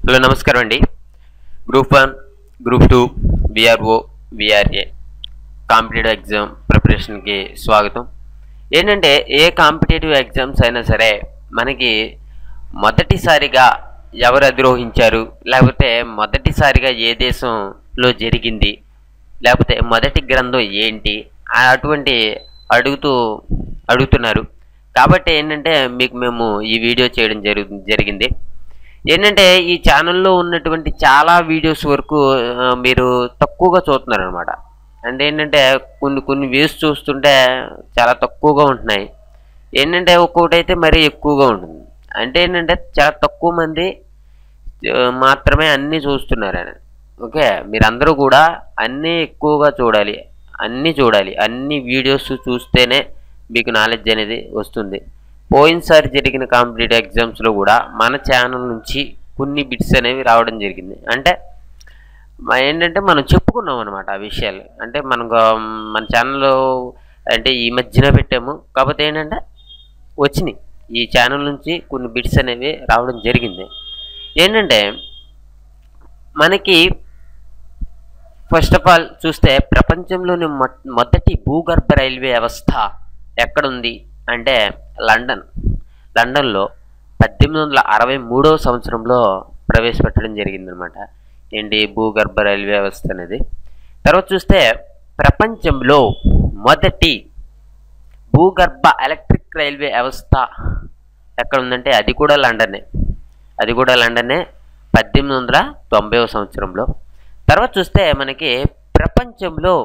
Hello నమస్కారం అండి. Group 1, group 2, VRO, VRA competitive exam ప్రిపరేషన్కి స్వాగతం. ఏంటంటే ఏ కాంపిటేటివ్ ఎగ్జామ్స్ అయినా సరే మనకి మొదటిసారిగా ఎవరు అధిరోహించారు, లేకపోతే మొదటిసారిగా ఏ దేశంలో జరిగింది, లేకపోతే మొదటి గ్రంథం ఏంటి అటువంటి అడుగుతున్నారు. కాబట్టి ఏంటంటే మీకు మేము ఈ వీడియో చేయడం జరిగింది. ఏంటంటే ఈ ఛానల్లో ఉన్నటువంటి చాలా వీడియోస్ వరకు మీరు తక్కువగా చూస్తున్నారు అనమాట. అంటే ఏంటంటే కొన్ని వ్యూస్ చూస్తుంటే చాలా తక్కువగా ఉంటున్నాయి. ఏంటంటే ఒక్కొక్కటి అయితే మరీ ఎక్కువగా ఉంటుంది. అంటే ఏంటంటే చాలా తక్కువ మంది మాత్రమే అన్నీ చూస్తున్నారని. ఓకే, మీరందరూ కూడా అన్నీ ఎక్కువగా చూడాలి, అన్ని వీడియోస్ చూస్తేనే మీకు నాలెడ్జ్ అనేది వస్తుంది. పోయినసారి జరిగిన కాంపిటేటివ్ ఎగ్జామ్స్లో కూడా మన ఛానల్ నుంచి కొన్ని బిట్స్ అనేవి రావడం జరిగింది. అంటే ఏంటంటే మనం చెప్పుకున్నాం అనమాట ఆ విషయాలు. అంటే మన ఛానల్లో అంటే ఈ మధ్యన పెట్టాము, కాకపోతే ఏంటంటే వచ్చినాయి ఈ ఛానల్ నుంచి కొన్ని బిట్స్ అనేవి రావడం జరిగింది. ఏంటంటే మనకి ఫస్ట్ ఆఫ్ ఆల్ చూస్తే ప్రపంచంలోని మొదటి భూగర్భ రైల్వే వ్యవస్థ ఎక్కడుంది అంటే లండన్లో 1863వ సంవత్సరంలో ప్రవేశపెట్టడం జరిగిందనమాట. ఏంటి భూగర్భ రైల్వే వ్యవస్థ అనేది. తర్వాత చూస్తే ప్రపంచంలో మొదటి భూగర్భ ఎలక్ట్రిక్ రైల్వే వ్యవస్థ ఎక్కడ ఉందంటే అది కూడా లండనే 1890వ సంవత్సరంలో. తర్వాత చూస్తే మనకి ప్రపంచంలో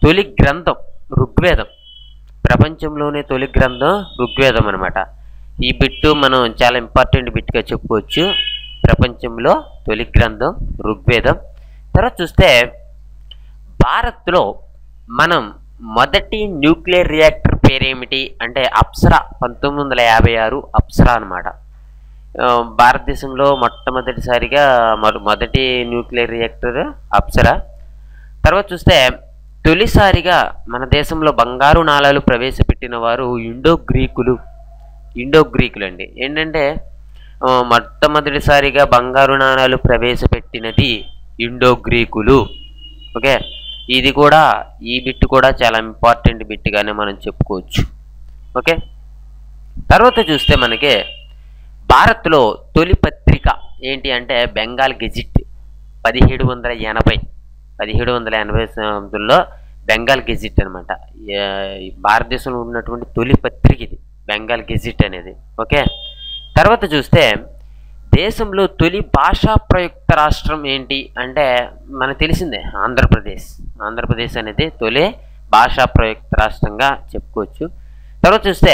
తొలి గ్రంథం ఋగ్వేదం, ప్రపంచంలోనే తొలి గ్రంథం ఋగ్వేదం అనమాట. ఈ బిట్టు మనం చాలా ఇంపార్టెంట్ బిట్గా చెప్పుకోవచ్చు. ప్రపంచంలో తొలి గ్రంథం ఋగ్వేదం. తర్వాత చూస్తే భారత్లో మనం మొదటి న్యూక్లియర్ రియాక్టర్ పేరేమిటి అంటే అప్సరా, 1956 అప్సరా అనమాట. భారతదేశంలో మొట్టమొదటిసారిగా మొదటి న్యూక్లియర్ రియాక్టర్ అప్సరా. తర్వాత చూస్తే తొలిసారిగా మన దేశంలో బంగారు నాళాలు ప్రవేశపెట్టిన వారు ఇండో గ్రీకులు అండి. ఏంటంటే మొట్టమొదటిసారిగా బంగారు నాణాలు ప్రవేశపెట్టినది ఇండో గ్రీకులు. ఓకే, ఈ బిట్ కూడా చాలా ఇంపార్టెంట్ బిట్గానే మనం చెప్పుకోవచ్చు. ఓకే, తర్వాత చూస్తే మనకి భారత్లో తొలి పత్రిక ఏంటి అంటే బెంగాల్ గెజిట్. 1780 సంవత్సరంలో బెంగాల్ గెజిట్ అనమాట. భారతదేశంలో ఉన్నటువంటి తొలి పత్రిక ఇది బెంగాల్ గెజిట్ అనేది. ఓకే, తర్వాత చూస్తే దేశంలో తొలి భాషా ప్రయుక్త రాష్ట్రం ఏంటి అంటే మనకు తెలిసిందే ఆంధ్రప్రదేశ్ అనేది తొలి భాషా ప్రయుక్త రాష్ట్రంగా చెప్పుకోవచ్చు. తర్వాత చూస్తే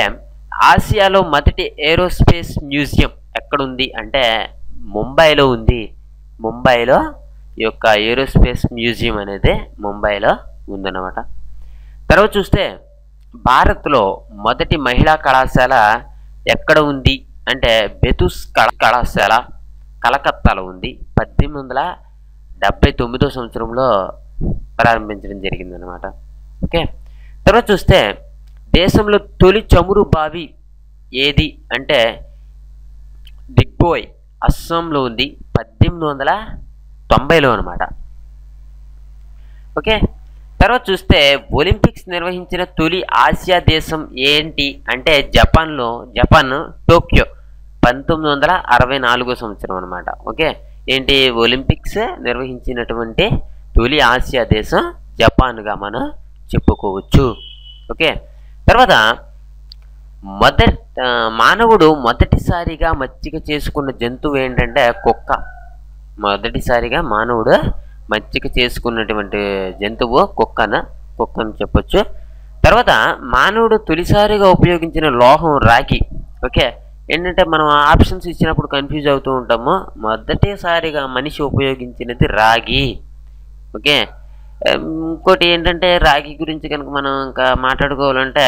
ఆసియాలో మొదటి ఏరోస్పేస్ మ్యూజియం ఎక్కడుంది అంటే ముంబైలో ఉంది. ముంబైలో ఈ యొక్క ఏరోస్పేస్ మ్యూజియం అనేది ముంబైలో ఉందన్నమాట. తర్వాత చూస్తే భారత్లో మొదటి మహిళా కళాశాల ఎక్కడ ఉంది అంటే బెతుస్ కళాశాల కలకత్తాలో ఉంది. 1879వ సంవత్సరంలో ప్రారంభించడం జరిగిందనమాట. ఓకే, తర్వాత చూస్తే దేశంలో తొలి చమురు బావి ఏది అంటే దిగ్బోయ్ అస్సాంలో ఉంది. 1890లో అనమాట. ఓకే, తర్వాత చూస్తే ఒలింపిక్స్ నిర్వహించిన తొలి ఆసియా దేశం ఏంటి అంటే జపాన్ టోక్యో 1964 సంవత్సరం అనమాట. ఓకే, ఏంటి ఒలింపిక్స్ నిర్వహించినటువంటి తొలి ఆసియా దేశం జపాన్గా మనం చెప్పుకోవచ్చు. ఓకే, తర్వాత మానవుడు మొదటిసారిగా మచ్చిక చేసుకున్న జంతువు ఏంటంటే కుక్క. మొదటిసారిగా మానవుడు మచ్చిక చేసుకున్నటువంటి జంతువు కుక్కను చెప్పొచ్చు. తర్వాత మానవుడు తొలిసారిగా ఉపయోగించిన లోహం రాగి. ఓకే, ఏంటంటే మనం ఆప్షన్స్ ఇచ్చినప్పుడు కన్ఫ్యూజ్ అవుతూ ఉంటాము. మొదటిసారిగా మనిషి ఉపయోగించినది రాగి. ఓకే, ఇంకోటి ఏంటంటే రాగి గురించి కనుక మనం ఇంకా మాట్లాడుకోవాలంటే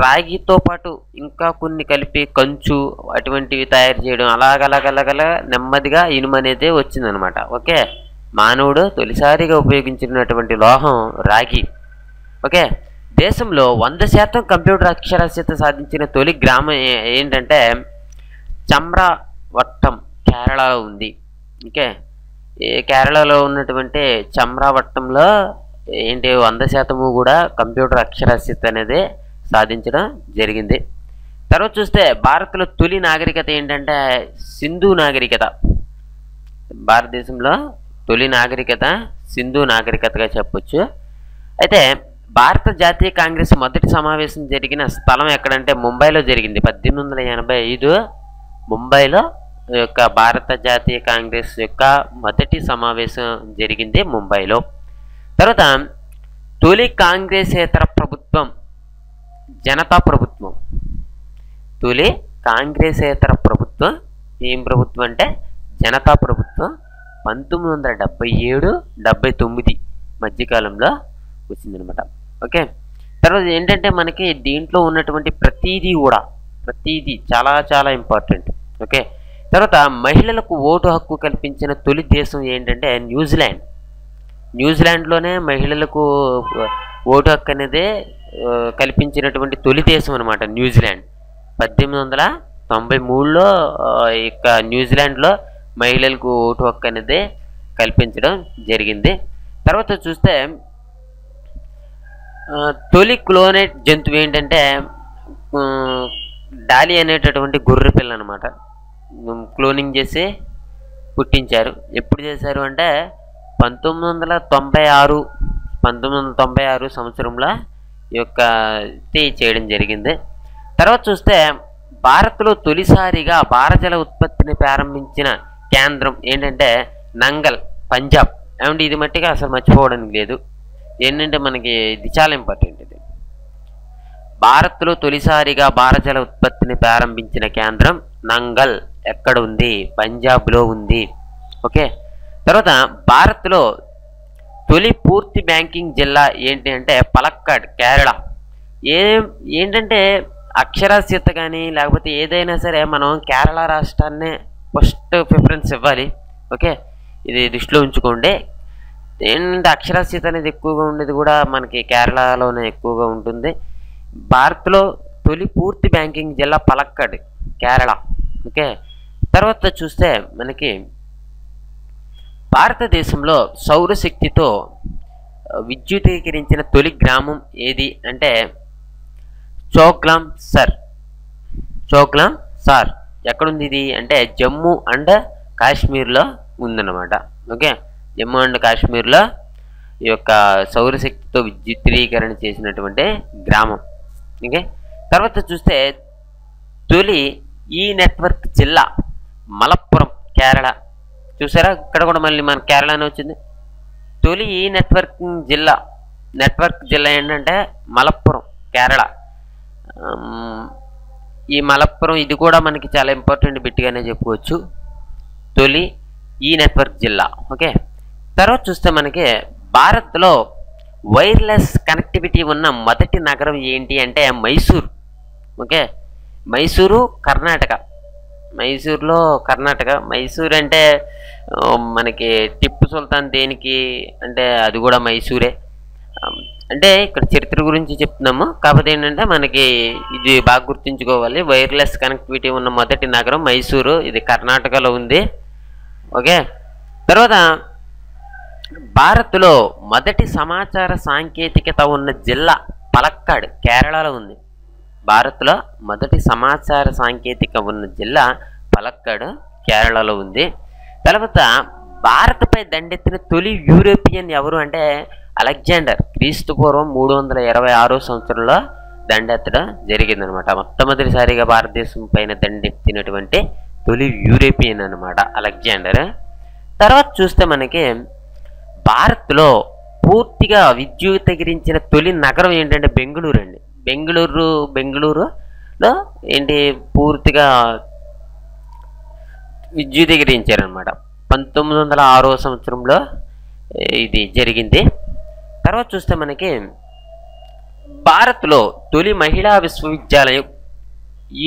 రాగితో పాటు ఇంకా కొన్ని కలిపి కంచు అటువంటివి తయారు చేయడం అలాగలగలగల నెమ్మదిగా ఇనుము అనేది వచ్చిందనమాట. ఓకే, మానవుడు తొలిసారిగా ఉపయోగించినటువంటి లోహం రాగి. ఓకే, దేశంలో 100% కంప్యూటర్ అక్షరాస్యత సాధించిన తొలి గ్రామం ఏంటంటే చమ్రావట్టం కేరళలో ఉంది. ఓకే, ఈ కేరళలో ఉన్నటువంటి చమ్రావట్టంలో ఏంటి 100% కూడా కంప్యూటర్ అక్షరాస్యత అనేది సాధించడం జరిగింది. తర్వాత చూస్తే భారత్లో తొలి నాగరికత ఏంటంటే సింధు నాగరికత. భారతదేశంలో తొలి నాగరికత సింధు నాగరికతగా చెప్పొచ్చు. అయితే భారత జాతీయ కాంగ్రెస్ మొదటి సమావేశం జరిగిన స్థలం ఎక్కడంటే ముంబైలో జరిగింది. 1885 ముంబైలో యొక్క భారత జాతీయ కాంగ్రెస్ యొక్క మొదటి సమావేశం జరిగింది ముంబైలో. తర్వాత తొలి కాంగ్రెసేతర ప్రభుత్వం జనతా ప్రభుత్వం. తొలి కాంగ్రెసేతర ప్రభుత్వం ఏం ప్రభుత్వం అంటే జనతా ప్రభుత్వం 1977-79 మధ్యకాలంలో వచ్చిందనమాట. ఓకే, తర్వాత ఏంటంటే మనకి దీంట్లో ఉన్నటువంటి ప్రతిదీ చాలా చాలా ఇంపార్టెంట్. ఓకే, తర్వాత మహిళలకు ఓటు హక్కు కల్పించిన తొలి దేశం ఏంటంటే న్యూజిలాండ్. న్యూజిలాండ్లోనే మహిళలకు ఓటు హక్కు అనేది కల్పించినటువంటి తొలి దేశం అనమాట న్యూజిలాండ్. 1893లో ఇక న్యూజిలాండ్లో మహిళలకు ఓటు హక్కు అనేది కల్పించడం జరిగింది. తర్వాత చూస్తే తొలి క్లోనేట్ జంతువు ఏంటంటే డాలి అనేటటువంటి గొర్రె పిల్ల అనమాట. క్లోనింగ్ చేసి పుట్టించారు. ఎప్పుడు చేశారు అంటే 1996 సంవత్సరంలో ఈ యొక్క చేయడం జరిగింది. తర్వాత చూస్తే భారత్లో తొలిసారిగా భారజల ఉత్పత్తిని ప్రారంభించిన కేంద్రం ఏంటంటే నంగల్, పంజాబ్. ఏమంటే ఇది మట్టిగా అసలు మర్చిపోవడానికి లేదు. ఏంటంటే మనకి ఇది చాలా ఇంపార్టెంట్. ఇది భారత్లో తొలిసారిగా భారజల ఉత్పత్తిని ప్రారంభించిన కేంద్రం నంగల్ ఎక్కడ ఉంది? పంజాబ్లో ఉంది. ఓకే, తర్వాత భారత్లో తొలి పూర్తి బ్యాంకింగ్ జిల్లా ఏంటి అంటే పలక్కాడ్, కేరళ. ఏంటంటే అక్షరాస్యత కానీ లేకపోతే ఏదైనా సరే మనం కేరళ రాష్ట్రాన్నే ఫస్ట్ ప్రిఫరెన్స్ ఇవ్వాలి. ఓకే, ఇది దృష్టిలో ఉంచుకోండి. ఏంటంటే అక్షరాస్యత అనేది ఎక్కువగా ఉండేది కూడా మనకి కేరళలోనే ఎక్కువగా ఉంటుంది. భారత్లో తొలి పూర్తి బ్యాంకింగ్ జిల్లా పలక్కాడ్, కేరళ. ఓకే, తర్వాత చూస్తే మనకి భారతదేశంలో సౌరశక్తితో విద్యుదీకరించిన తొలి గ్రామం ఏది అంటే చోగ్లాం సార్. ఎక్కడుంది ఇది అంటే జమ్మూ అండ్ కాశ్మీర్లో ఉందన్నమాట. ఓకే, జమ్మూ అండ్ కాశ్మీర్లో ఈ యొక్క సౌరశక్తితో విద్యుదీకరణ చేసినటువంటి గ్రామం. ఓకే, తర్వాత చూస్తే తొలి ఈ నెట్వర్క్ జిల్లా మలప్పురం, కేరళ. చూసారా, ఇక్కడ కూడా మళ్ళీ మన కేరళనే వచ్చింది. తొలి ఈ నెట్వర్క్ జిల్లా ఏంటంటే మలప్పురం, కేరళ. ఈ మలప్పురం ఇది కూడా మనకి చాలా ఇంపార్టెంట్ బిట్గానే చెప్పుకోవచ్చు. తొలి ఈ నెట్వర్క్ జిల్లా. ఓకే, తర్వాత చూస్తే మనకి భారత్లో వైర్లెస్ కనెక్టివిటీ ఉన్న మొదటి నగరం ఏంటి అంటే మైసూర్. ఓకే, మైసూరు, కర్ణాటక. మైసూర్ అంటే మనకి టిప్పు సుల్తాన్ దేనికి అంటే అది కూడా మైసూరే. అంటే ఇక్కడ చరిత్ర గురించి చెప్తున్నాము. కాకపోతే ఏంటంటే మనకి ఇది బాగా గుర్తుంచుకోవాలి. వైర్లెస్ కనెక్టివిటీ ఉన్న మొదటి నగరం మైసూరు, ఇది కర్ణాటకలో ఉంది. ఓకే, తర్వాత భారత్లో మొదటి సమాచార సాంకేతికత ఉన్న జిల్లా పలక్కాడ్, కేరళలో ఉంది. భారత్లో మొదటి సమాచార సాంకేతిక ఉన్న జిల్లా పలక్కాడ్, కేరళలో ఉంది. తర్వాత భారత్పై దండెత్తిన తొలి యూరోపియన్ ఎవరు అంటే అలెగ్జాండర్. క్రీస్తుపూర్వం 326 సంవత్సరంలో దండెత్తడం జరిగిందనమాట. మొట్టమొదటిసారిగా భారతదేశం పైన దండెత్తినటువంటి తొలి యూరోపియన్ అనమాట అలెగ్జాండర్. తర్వాత చూస్తే మనకి భారత్లో పూర్తిగా విద్యుదీకరించిన తొలి నగరం ఏంటంటే బెంగళూరు అండి. బెంగళూరులో ఏంటి పూర్తిగా విద్యుదీకరించారనమాట. 1906 సంవత్సరంలో ఇది జరిగింది. తర్వాత చూస్తే మనకి భారత్లో తొలి మహిళా విశ్వవిద్యాలయం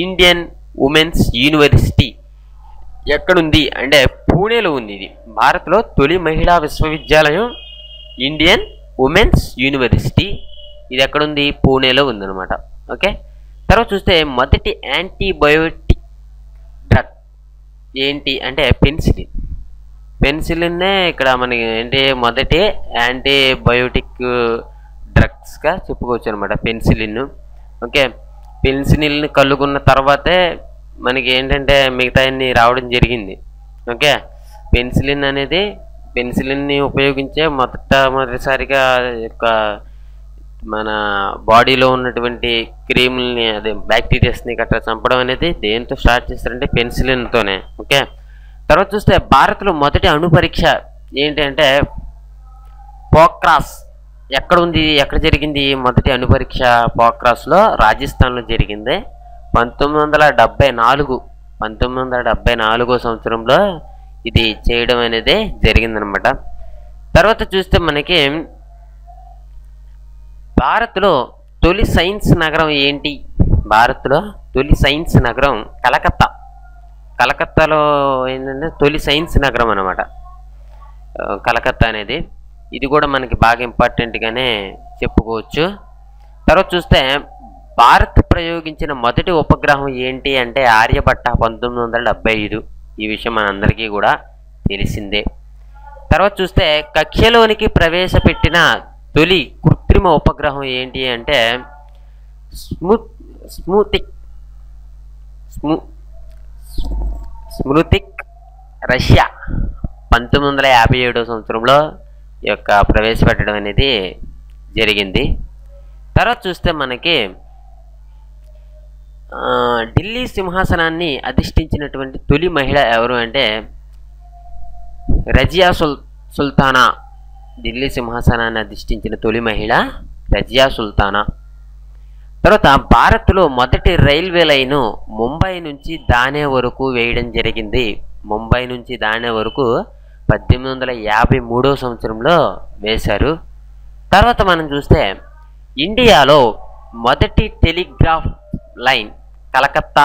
ఇండియన్ ఉమెన్స్ యూనివర్సిటీ ఎక్కడుంది అంటే పూణేలో ఉంది. ఇది భారత్లో తొలి మహిళా విశ్వవిద్యాలయం ఇండియన్ ఉమెన్స్ యూనివర్సిటీ. ఇది ఎక్కడుంది? పూణేలో ఉందన్నమాట. ఓకే, తర్వాత చూస్తే మొదటి యాంటీబయోటిక్ డ్రగ్ ఏంటి అంటే పెన్సిలిన్. పెన్సిలిన్నే ఇక్కడ మనకి ఏంటి మొదటి యాంటీబయోటిక్ డ్రగ్స్గా చెప్పుకోవచ్చు అనమాట పెన్సిలిన్. ఓకే, పెన్సిలిన్ కలుగున్న తర్వాతే మనకి ఏంటంటే మిగతా అన్ని రావడం జరిగింది. ఓకే, పెన్సిలిన్ని ఉపయోగించే మొదటిసారిగా యొక్క మన బాడీలో ఉన్నటువంటి క్రీముల్ని, అదే బ్యాక్టీరియాస్ని గట్రా చంపడం అనేది దేంతో స్టార్ట్ చేస్తారంటే పెన్సిలిన్తోనే. ఓకే, తర్వాత చూస్తే భారత్లో మొదటి అణు పరీక్ష ఏంటంటే పోఖ్రాస్. ఎక్కడ జరిగింది మొదటి అణు పరీక్ష? పోఖ్రాస్లో, రాజస్థాన్లో జరిగింది. 1974 సంవత్సరంలో ఇది చేయడం అనేది జరిగిందనమాట. తర్వాత చూస్తే మనకి భారత్లో తొలి సైన్స్ నగరం ఏంటి? భారత్లో తొలి సైన్స్ నగరం కలకత్తా. కలకత్తాలో ఏంటంటే తొలి సైన్స్ నగరం అనమాట కలకత్తా అనేది. ఇది కూడా మనకి బాగా ఇంపార్టెంట్గానే చెప్పుకోవచ్చు. తర్వాత చూస్తే భారత్ ప్రయోగించిన మొదటి ఉపగ్రహం ఏంటి అంటే ఆర్యభట్ట 1975. ఈ విషయం మనందరికీ కూడా తెలిసిందే. తర్వాత చూస్తే కక్ష్యలోనికి ప్రవేశపెట్టిన తొలి కృత్రిమ ఉపగ్రహం ఏంటి అంటే స్మృతిక్ రష్యా 1957 సంవత్సరంలో యొక్క ప్రవేశపెట్టడం అనేది జరిగింది. తర్వాత చూస్తే మనకి ఢిల్లీ సింహాసనాన్ని అధిష్ఠించినటువంటి తొలి మహిళ ఎవరు అంటే రజియా సుల్తానా. ఢిల్లీ సింహాసనాన్ని అధిష్ఠించిన తొలి మహిళ రజియా సుల్తానా. తర్వాత భారత్లో మొదటి రైల్వే లైను ముంబై నుంచి థానే వరకు వేయడం జరిగింది. ముంబై నుంచి థానే వరకు 1853 సంవత్సరంలో వేశారు. తర్వాత మనం చూస్తే ఇండియాలో మొదటి టెలిగ్రాఫ్ లైన్ కలకత్తా,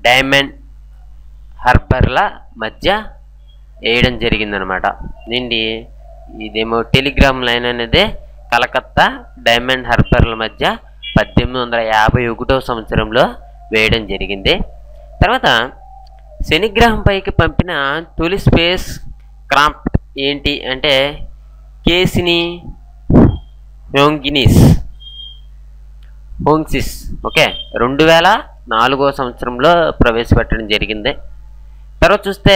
డైమండ్ హార్బర్ల మధ్య వేయడం జరిగిందనమాట. ఇదేమో టెలిగ్రామ్ లైన్ అనేది కలకత్తా, డైమండ్ హార్బర్ల మధ్య 1851 సంవత్సరంలో వేయడం జరిగింది. తర్వాత శనిగ్రహం పైకి పంపిన తొలి స్పేస్ క్రాఫ్ట్ ఏంటి అంటే కేసిని హోంగ్సిస్. ఓకే, 2004 సంవత్సరంలో ప్రవేశపెట్టడం జరిగింది. తర్వాత చూస్తే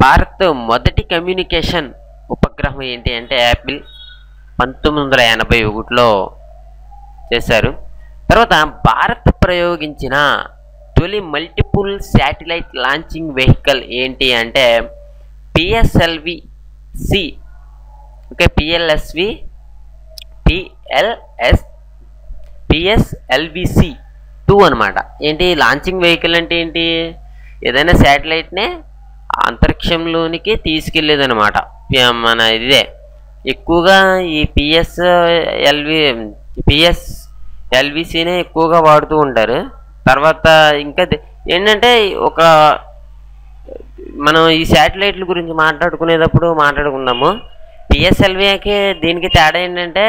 భారత్ మొదటి కమ్యూనికేషన్ ఉపగ్రహం ఏంటి అంటే యాపిల్ 1981లో చేశారు. తర్వాత భారత్ ప్రయోగించిన తొలి మల్టిపుల్ శాటిలైట్ లాంచింగ్ వెహికల్ ఏంటి అంటే పిఎస్ఎల్వి-సి. ఓకే, పిఎస్ఎల్వి-సి 2 అనమాట. ఏంటి లాంచింగ్ వెహికల్ అంటే ఏంటి? ఏదైనా శాటిలైట్నే అంతరిక్షంలోనికి తీసుకెళ్ళేదనమాట. మన ఇదే ఎక్కువగా ఈ పిఎస్ఎల్విసినే ఎక్కువగా వాడుతూ ఉంటారు. తర్వాత ఇంకా ఏంటంటే మనం ఈ శాటిలైట్ల గురించి మాట్లాడుకునేటప్పుడు మాట్లాడుకున్నాము. పిఎస్ఎల్వికి దీనికి తేడా ఏంటంటే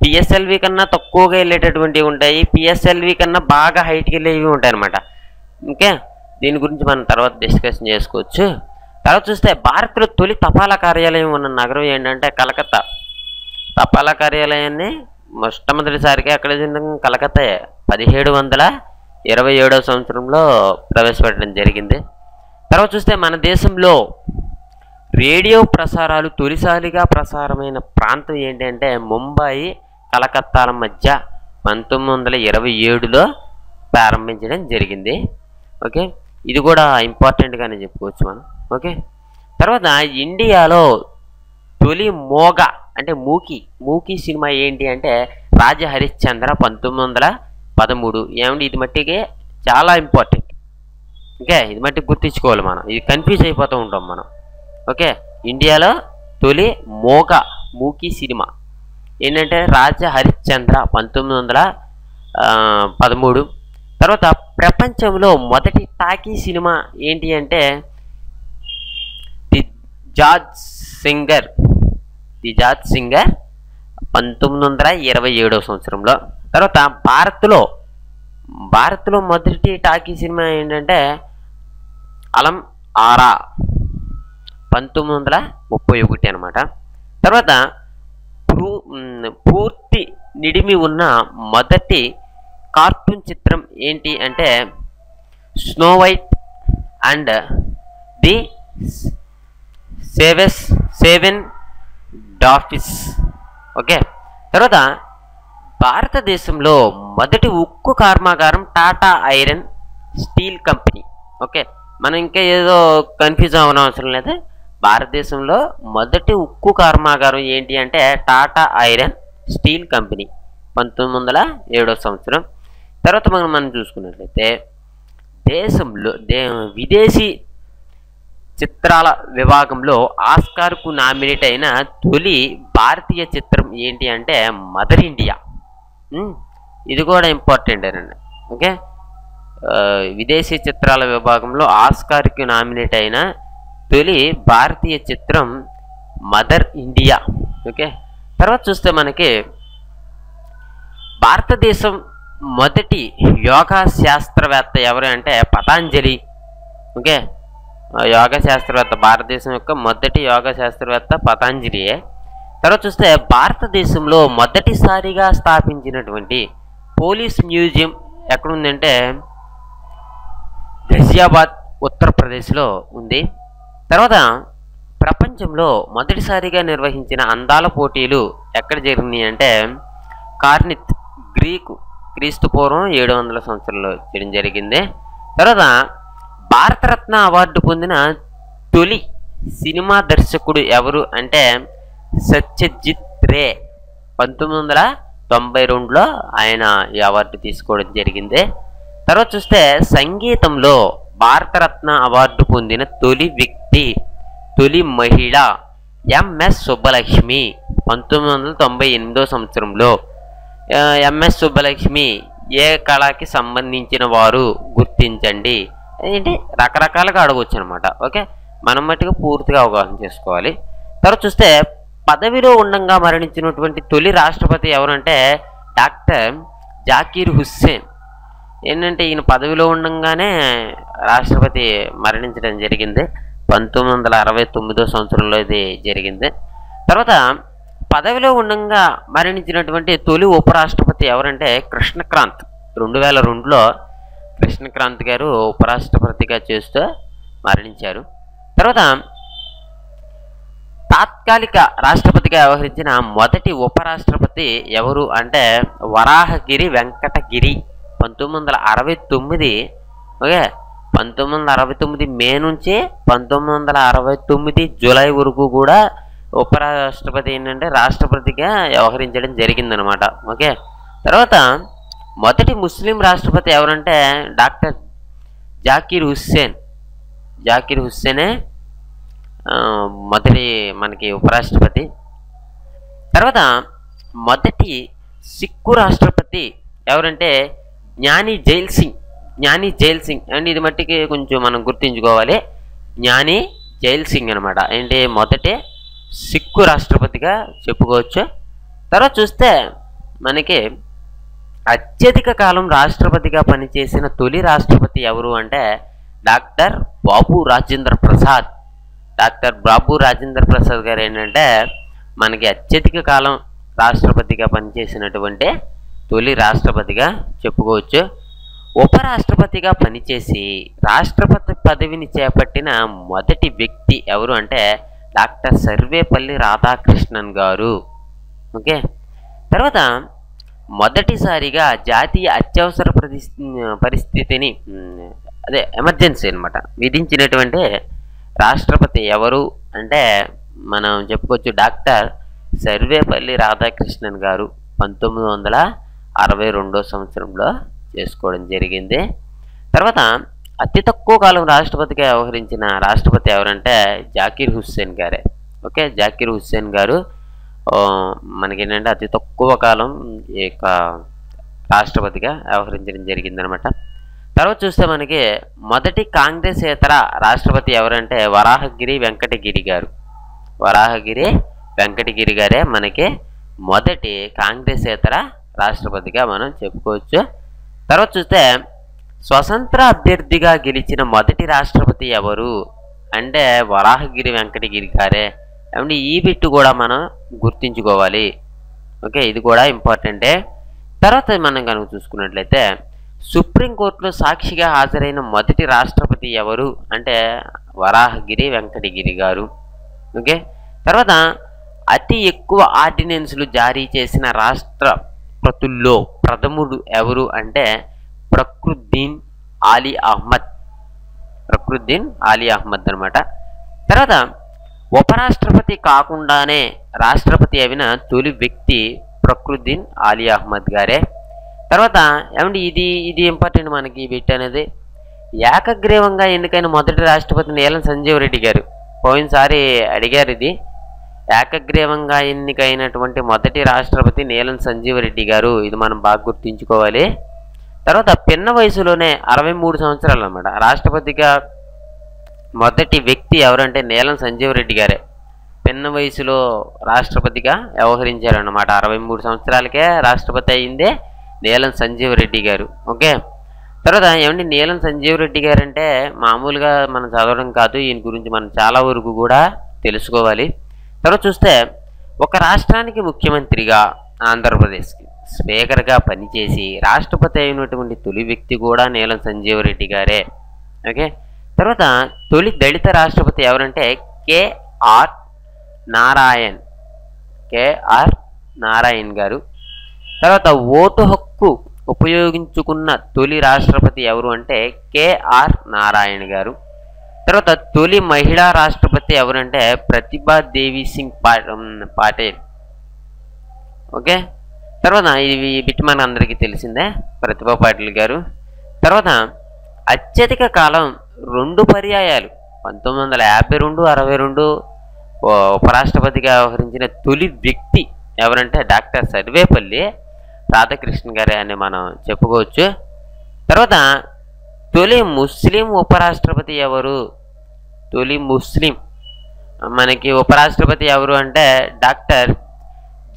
పిఎస్ఎల్వి కన్నా తక్కువగా వెళ్ళేటటువంటివి ఉంటాయి, పిఎస్ఎల్వి కన్నా బాగా హైట్కి వెళ్ళేవి ఉంటాయి అనమాట. ఓకే, దీని గురించి మనం తర్వాత డిస్కషన్ చేసుకోవచ్చు. తర్వాత చూస్తే భారత్లో తొలి తపాలా కార్యాలయం ఉన్న నగరం ఏంటంటే కలకత్తా. తపాలా కార్యాలయాన్ని మొట్టమొదటిసారిగా అక్కడ కలకత్తా 1727 సంవత్సరంలో ప్రవేశపెట్టడం జరిగింది. తర్వాత చూస్తే మన దేశంలో రేడియో ప్రసారాలు తొలిసారిగా ప్రసారమైన ప్రాంతం ఏంటంటే ముంబై, కలకత్తాల మధ్య 1927లో ప్రారంభించడం జరిగింది. ఓకే, ఇది కూడా ఇంపార్టెంట్గానే చెప్పుకోవచ్చు మనం. ఓకే, తర్వాత ఇండియాలో తొలి మూకీ సినిమా ఏంటి అంటే రాజ హరిశ్చంద్ర 1913. ఏమంటే ఇది మట్టికి చాలా ఇంపార్టెంట్. ఓకే, ఇది మట్టికి గుర్తించుకోవాలి మనం, ఇది కన్ఫ్యూజ్ అయిపోతూ ఉంటాం మనం. ఓకే, ఇండియాలో తొలి మూకీ సినిమా ఏంటంటే రాజ హరిశ్చంద్ర 1913. తర్వాత ప్రపంచంలో మొదటి టాకీ సినిమా ఏంటి అంటే ది జాజ్ సింగర్ 1927 సంవత్సరంలో. తర్వాత భారత్లో మొదటి టాకీ సినిమా ఏంటంటే అలం ఆరా 1931 అనమాట. తర్వాత పూర్తి నిడిమి ఉన్న మొదటి కార్టూన్ చిత్రం ఏంటి అంటే snow white and the seven dwarfs. Okay. తర్వాత భారతదేశంలో మొదటి ఉక్కు కర్మాగారం Tata iron steel company. Okay, మనం ఇంకా ఏదో కన్ఫ్యూజ్ అవ్వడం అవసరం లేదు. భారతదేశంలో మొదటి ఉక్కు కర్మాగారం ఏంటి అంటే టాటా ఐరన్ స్టీల్ కంపెనీ 1907 సంవత్సరం. తర్వాత మనం చూసుకున్నట్లయితే దేశంలో విదేశీ చిత్రాల విభాగంలో ఆస్కార్కు నామినేట్ అయిన తొలి భారతీయ చిత్రం ఏంటి అంటే మదర్ ఇండియా. ఇది కూడా ఇంపార్టెంట్ అండి. ఓకే, విదేశీ చిత్రాల విభాగంలో ఆస్కార్కి నామినేట్ అయిన తొలి భారతీయ చిత్రం మదర్ ఇండియా. ఓకే. తర్వాత చూస్తే మనకి భారతదేశం మొదటి యోగా శాస్త్రవేత్త ఎవరు అంటే పతాంజలి. ఓకే, యోగా శాస్త్రవేత్త, భారతదేశం యొక్క మొదటి యోగా శాస్త్రవేత్త పతాంజలియే. తర్వాత చూస్తే భారతదేశంలో మొదటిసారిగా స్థాపించినటువంటి పోలీస్ మ్యూజియం ఎక్కడుందంటే ఘజియాబాద్ ఉత్తరప్రదేశ్లో ఉంది. తర్వాత ప్రపంచంలో మొదటిసారిగా నిర్వహించిన అందాల పోటీలు ఎక్కడ జరిగినాయి అంటే కార్నిత్, క్రీస్తు పూర్వం 700 సంవత్సరంలో చేయడం జరిగింది. తర్వాత భారతరత్న అవార్డు పొందిన తొలి సినిమా దర్శకుడు ఎవరు అంటే సత్యజిత్ రే. 1992లో ఆయన ఈ అవార్డు తీసుకోవడం జరిగింది. తర్వాత చూస్తే సంగీతంలో భారతరత్న అవార్డు పొందిన తొలి మహిళ ఎంఎస్ సుబ్బలక్ష్మి 1998 సంవత్సరంలో. ఎంఎస్ సుబ్బలక్ష్మి ఏ కళకి సంబంధించిన వారు గుర్తించండి. ఏంటి రకరకాలుగా అడగవచ్చు అనమాట. ఓకే, మనం మట్టుగా పూర్తిగా అవగాహన చేసుకోవాలి. తర్వాత చూస్తే పదవిలో ఉండంగా మరణించినటువంటి తొలి రాష్ట్రపతి ఎవరంటే డాక్టర్ జాకీర్ హుస్సేన్. ఏంటంటే ఈయన పదవిలో ఉండంగానే రాష్ట్రపతి మరణించడం జరిగింది. 1969 సంవత్సరంలో ఇది జరిగింది. తర్వాత పదవిలో ఉండంగా మరణించినటువంటి తొలి ఉపరాష్ట్రపతి ఎవరంటే కృష్ణకాంత్. 2002లో కృష్ణకాంత్ గారు ఉపరాష్ట్రపతిగా చేస్తూ మరణించారు. తర్వాత తాత్కాలిక రాష్ట్రపతిగా వ్యవహరించిన మొదటి ఉపరాష్ట్రపతి ఎవరు అంటే వరాహగిరి వెంకటగిరి. 1969. ఓకే, 1969 మే నుంచి 1969 జూలై వరకు కూడా ఉపరాష్ట్రపతి ఏంటంటే రాష్ట్రపతిగా వ్యవహరించడం జరిగిందనమాట. ఓకే. తర్వాత మొదటి ముస్లిం రాష్ట్రపతి ఎవరంటే డాక్టర్ జాకీర్ హుస్సేనే మొదటి మనకి ఉపరాష్ట్రపతి. తర్వాత మొదటి సిక్కు రాష్ట్రపతి ఎవరంటే జ్ఞాని జైల్ సింగ్ అండ్ ఇది మట్టికి కొంచెం మనం గుర్తుంచుకోవాలి. జ్ఞాని జైల్ సింగ్ అనమాట. ఏంటి మొదటి సిక్కు రాష్ట్రపతిగా చెప్పుకోవచ్చు. తర్వాత చూస్తే మనకి అత్యధిక కాలం రాష్ట్రపతిగా పనిచేసిన తొలి రాష్ట్రపతి ఎవరు అంటే డాక్టర్ బాబు రాజేంద్ర ప్రసాద్. డాక్టర్ బాబు రాజేంద్ర ప్రసాద్ గారు ఏంటంటే మనకి అత్యధిక కాలం రాష్ట్రపతిగా పనిచేసినటువంటి తొలి రాష్ట్రపతిగా చెప్పుకోవచ్చు. ఉపరాష్ట్రపతిగా పనిచేసి రాష్ట్రపతి పదవిని చేపట్టిన మొదటి వ్యక్తి ఎవరు అంటే డాక్టర్ సర్వేపల్లి రాధాకృష్ణన్ గారు. ఓకే. తర్వాత మొదటిసారిగా జాతీయ అత్యవసర పరిస్థితిని ఎమర్జెన్సీ అనమాట విధించినటువంటి రాష్ట్రపతి ఎవరు అంటే మనం చెప్పుకోవచ్చు డాక్టర్ సర్వేపల్లి రాధాకృష్ణన్ గారు 1962 సంవత్సరంలో చేసుకోవడం జరిగింది. తర్వాత అతి తక్కువ కాలం రాష్ట్రపతిగా వ్యవహరించిన రాష్ట్రపతి ఎవరంటే జాకీర్ హుస్సేన్ గారే. ఓకే, జాకీర్ హుస్సేన్ గారు మనకేంటంటే అతి తక్కువ కాలం ఈ యొక్క రాష్ట్రపతిగా వ్యవహరించడం జరిగిందనమాట. తర్వాత చూస్తే మనకి మొదటి కాంగ్రెసేతర రాష్ట్రపతి ఎవరంటే వరాహగిరి వెంకటగిరి గారే మనకి మొదటి కాంగ్రెసేతర రాష్ట్రపతిగా మనం చెప్పుకోవచ్చు. తర్వాత చూస్తే స్వతంత్ర అభ్యర్థిగా గెలిచిన మొదటి రాష్ట్రపతి రాష్ట్రపతి ఎవరు అంటే వరాహగిరి వెంకటగిరి గారే. ఏమంటే ఈ బిట్టు కూడా మనం గుర్తుంచుకోవాలి. ఓకే, ఇది కూడా ఇంపార్టెంటే. తర్వాత మనం కనుక చూసుకున్నట్లయితే సుప్రీంకోర్టులో సాక్షిగా హాజరైన మొదటి రాష్ట్రపతి ఎవరు అంటే వరాహగిరి వెంకటగిరి గారు. ఓకే, తర్వాత అతి ఎక్కువ ఆర్డినెన్స్లు జారీ చేసిన రాష్ట్రపతుల్లో ప్రథముడు ఎవరు అంటే ఫక్రుద్దీన్ ఆలీ అహ్మద్. ఫక్రుద్దీన్ ఆలీ అహ్మద్ అనమాట. తర్వాత ఉపరాష్ట్రపతి కాకుండానే రాష్ట్రపతి అయిన తొలి వ్యక్తి ఫక్రుద్దీన్ ఆలీ అహ్మద్ గారే. తర్వాత ఏమంటే ఇది ఇంపార్టెంట్ మనకి బిట్ అనేది. ఏకగ్రీవంగా ఎన్నికైన మొదటి రాష్ట్రపతి నీలం సంజీవ్ రెడ్డి గారు. పోయినసారి అడిగారు ఇది. ఏకగ్రీవంగా ఎన్నికైనటువంటి మొదటి రాష్ట్రపతి నీలం సంజీవ్ రెడ్డి గారు. ఇది మనం బాగా గుర్తుంచుకోవాలి. తర్వాత పిన్న వయసులోనే 63 సంవత్సరాలు అన్నమాట. రాష్ట్రపతిగా మొదటి వ్యక్తి ఎవరంటే నీలం సంజీవ్ రెడ్డి గారే. పిన్న వయసులో రాష్ట్రపతిగా వ్యవహరించారన్నమాట. 63 సంవత్సరాలకే రాష్ట్రపతి అయిందే నీలం సంజీవ్ రెడ్డి గారు. ఓకే, తర్వాత ఏమండి నీలం సంజీవ్ రెడ్డి గారు అంటే మామూలుగా మనం చదవడం కాదు, ఈయన గురించి మనం చాలా వరకు కూడా తెలుసుకోవాలి. తర్వాత చూస్తే ఒక రాష్ట్రానికి ముఖ్యమంత్రిగా, ఆంధ్రప్రదేశ్కి స్పీకర్గా పనిచేసి రాష్ట్రపతి అయినటువంటి తొలి వ్యక్తి కూడా నీలం సంజీవ్ రెడ్డి గారే. ఓకే, తర్వాత తొలి దళిత రాష్ట్రపతి ఎవరంటే కేఆర్ నారాయణ్ గారు. తర్వాత ఓటు హక్కు ఉపయోగించుకున్న తొలి రాష్ట్రపతి ఎవరు అంటే కేఆర్ నారాయణ్ గారు. తర్వాత తొలి మహిళా రాష్ట్రపతి ఎవరంటే ప్రతిభా దేవి సింగ్ పాటిల్. ఓకే, తర్వాత ఇది బిట్ మన అందరికీ తెలిసిందే, ప్రతిభా పాటిల్ గారు. తర్వాత అత్యధిక కాలం 2 పర్యాయాలు 1952, 62 ఉపరాష్ట్రపతిగా వ్యవహరించిన తొలి వ్యక్తి ఎవరంటే డాక్టర్ సర్వేపల్లి రాధాకృష్ణ గారే అని మనం చెప్పుకోవచ్చు. తర్వాత తొలి ముస్లిం ఉపరాష్ట్రపతి ఎవరు? తొలి ముస్లిం మనకి ఉపరాష్ట్రపతి ఎవరు అంటే డాక్టర్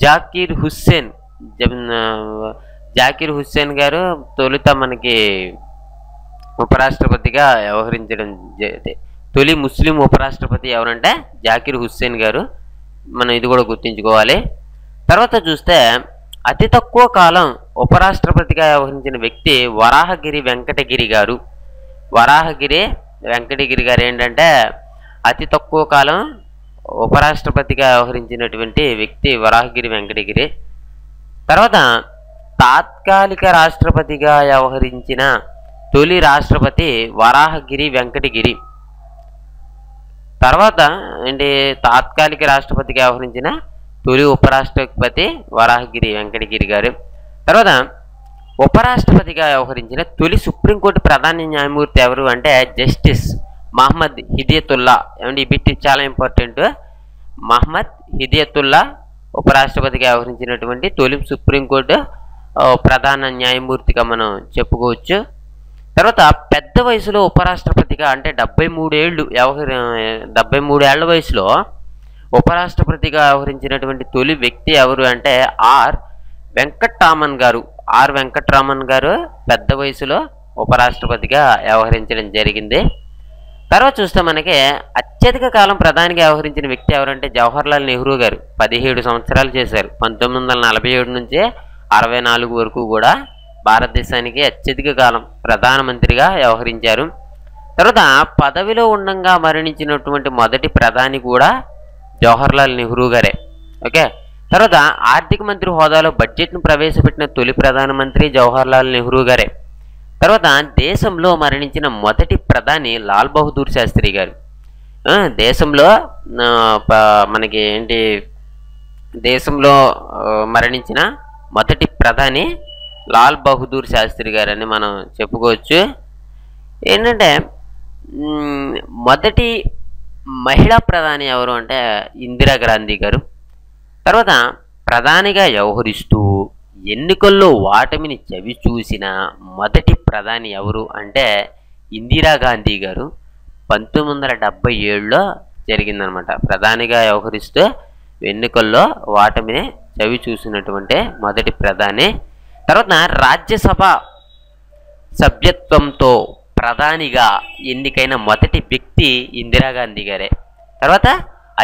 జాకీర్ హుస్సేన్ గారు తొలుత మనకి ఉపరాష్ట్రపతిగా వ్యవహరించడం. తొలి ముస్లిం ఉపరాష్ట్రపతి ఎవరంటే జాకీర్ హుస్సేన్ గారు. మనం ఇది కూడా గుర్తుంచుకోవాలి. తర్వాత చూస్తే అతి తక్కువ కాలం ఉపరాష్ట్రపతిగా వ్యవహరించిన వ్యక్తి వరాహగిరి వెంకటగిరి గారు. వరాహగిరి వెంకటగిరి గారు ఏంటంటే అతి తక్కువ కాలం ఉపరాష్ట్రపతిగా వ్యవహరించినటువంటి వ్యక్తి వరాహగిరి వెంకటగిరి. తర్వాత తాత్కాలిక రాష్ట్రపతిగా వ్యవహరించిన తొలి రాష్ట్రపతి వరాహగిరి వెంకటగిరి. తర్వాత ఏంటి తాత్కాలిక రాష్ట్రపతిగా వ్యవహరించిన తొలి ఉపరాష్ట్రపతి వరాహగిరి వెంకటగిరి గారు. తర్వాత ఉపరాష్ట్రపతిగా వ్యవహరించిన తొలి సుప్రీంకోర్టు ప్రధాన న్యాయమూర్తి ఎవరు అంటే జస్టిస్ మహమ్మద్ హిదయతుల్లా. ఏమంటే ఈ బిట్ చాలా ఇంపార్టెంట్. మహమ్మద్ హిదయతుల్లా ఉపరాష్ట్రపతిగా వ్యవహరించినటువంటి తొలి సుప్రీంకోర్టు ప్రధాన న్యాయమూర్తిగా మనం చెప్పుకోవచ్చు. తర్వాత పెద్ద వయసులో ఉపరాష్ట్రపతిగా అంటే 73 ఏళ్ల వయసులో ఉపరాష్ట్రపతిగా వ్యవహరించినటువంటి తొలి వ్యక్తి ఎవరు అంటే ఆర్ వెంకట్రామన్ గారు. వెంకట్రామన్ గారు పెద్ద వయసులో ఉపరాష్ట్రపతిగా వ్యవహరించడం జరిగింది. తర్వాత చూస్తే మనకి అత్యధిక కాలం ప్రధానిగా వ్యవహరించిన వ్యక్తి ఎవరంటే జవహర్లాల్ నెహ్రూ గారు. 17 సంవత్సరాలు చేశారు. 1947 నుంచి 64 వరకు కూడా భారతదేశానికి అత్యధిక కాలం ప్రధానమంత్రిగా వ్యవహరించారు. తర్వాత పదవిలో ఉండంగా మరణించినటువంటి మొదటి ప్రధాని కూడా జవహర్లాల్ నెహ్రూ గారే. ఓకే, తర్వాత ఆర్థిక మంత్రి హోదాలో బడ్జెట్ను ప్రవేశపెట్టిన తొలి ప్రధానమంత్రి జవహర్లాల్ నెహ్రూ గారే. తర్వాత దేశంలో మరణించిన మొదటి ప్రధాని లాల్ బహదూర్ శాస్త్రి గారు. దేశంలో మనకి ఏంటి దేశంలో మరణించిన మొదటి ప్రధాని లాల్ బహదూర్ శాస్త్రి గారు అని మనం చెప్పుకోవచ్చు. ఏంటంటే మొదటి మహిళా ప్రధాని ఎవరు అంటే ఇందిరాగాంధీ గారు. తర్వాత ప్రధానిగా వ్యవహరిస్తూ ఎన్నికల్లో ఓటమిని చవి చూసిన మొదటి ప్రధాని ఎవరు అంటే ఇందిరాగాంధీ గారు. 1977లో జరిగిందనమాట. ప్రధానిగా వ్యవహరిస్తూ ఎన్నికల్లో ఓటమిని చవి చూసినటువంటి మొదటి ప్రధాని. తర్వాత రాజ్యసభ సభ్యత్వంతో ప్రధానిగా ఎన్నికైన మొదటి వ్యక్తి ఇందిరాగాంధీ గారే. తర్వాత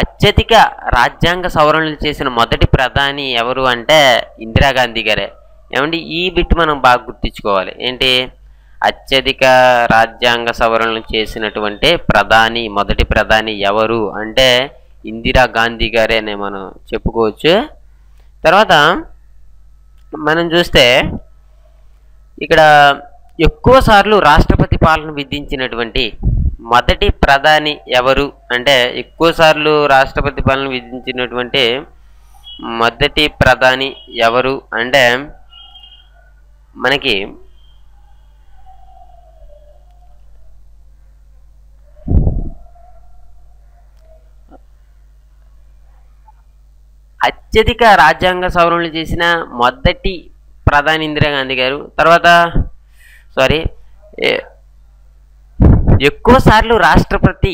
అత్యధిక రాజ్యాంగ సవరణలు చేసిన మొదటి ప్రధాని ఎవరు అంటే ఇందిరాగాంధీ గారే. ఏమండి, ఈ బిట్ మనం బాగా గుర్తించుకోవాలి. ఏంటి, అత్యధిక రాజ్యాంగ సవరణలు చేసినటువంటి మొదటి ప్రధాని ఎవరు అంటే ఇందిరాగాంధీ గారే అని మనం చెప్పుకోవచ్చు. తర్వాత మనం చూస్తే ఇక్కడ ఎక్కువ సార్లు రాష్ట్రపతి పాలన విధించినటువంటి మొదటి ప్రధాని ఎవరు అంటే ఎక్కువ సార్లు రాష్ట్రపతి పాలన విధించినటువంటి మొదటి ప్రధాని ఎవరు అంటే మనకి అత్యధిక రాజ్యాంగ సవరణలు చేసిన మొదటి ప్రధాని ఇందిరాగాంధీ గారు. తర్వాత ఎక్కువ సార్లు రాష్ట్రపతి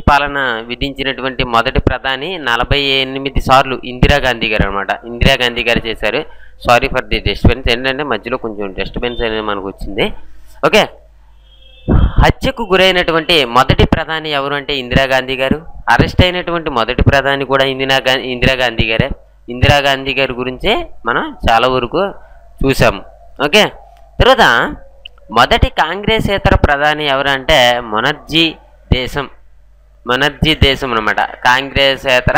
పాలన విధించినటువంటి మొదటి ప్రధాని 48 సార్లు ఇందిరాగాంధీ గారు అనమాట. ఇందిరాగాంధీ గారు చేశారు. సారీ ఫర్ ది డిస్టర్బెన్స్, ఏంటంటే మధ్యలో కొంచెం డిస్టర్బెన్స్ అనేది మనకు వచ్చింది. ఓకే, హత్యకు గురైనటువంటి మొదటి ప్రధాని ఎవరు అంటే ఇందిరాగాంధీ గారు. అరెస్ట్ అయినటువంటి మొదటి ప్రధాని కూడా ఇందిరాగాంధీ గారే. ఇందిరాగాంధీ గారి గురించే మనం చాలా వరకు చూసాము. ఓకే, తర్వాత మొదటి కాంగ్రెసేతర ప్రధాని ఎవరు అంటే మొనర్జీ దేశం అనమాట. కాంగ్రెసేతర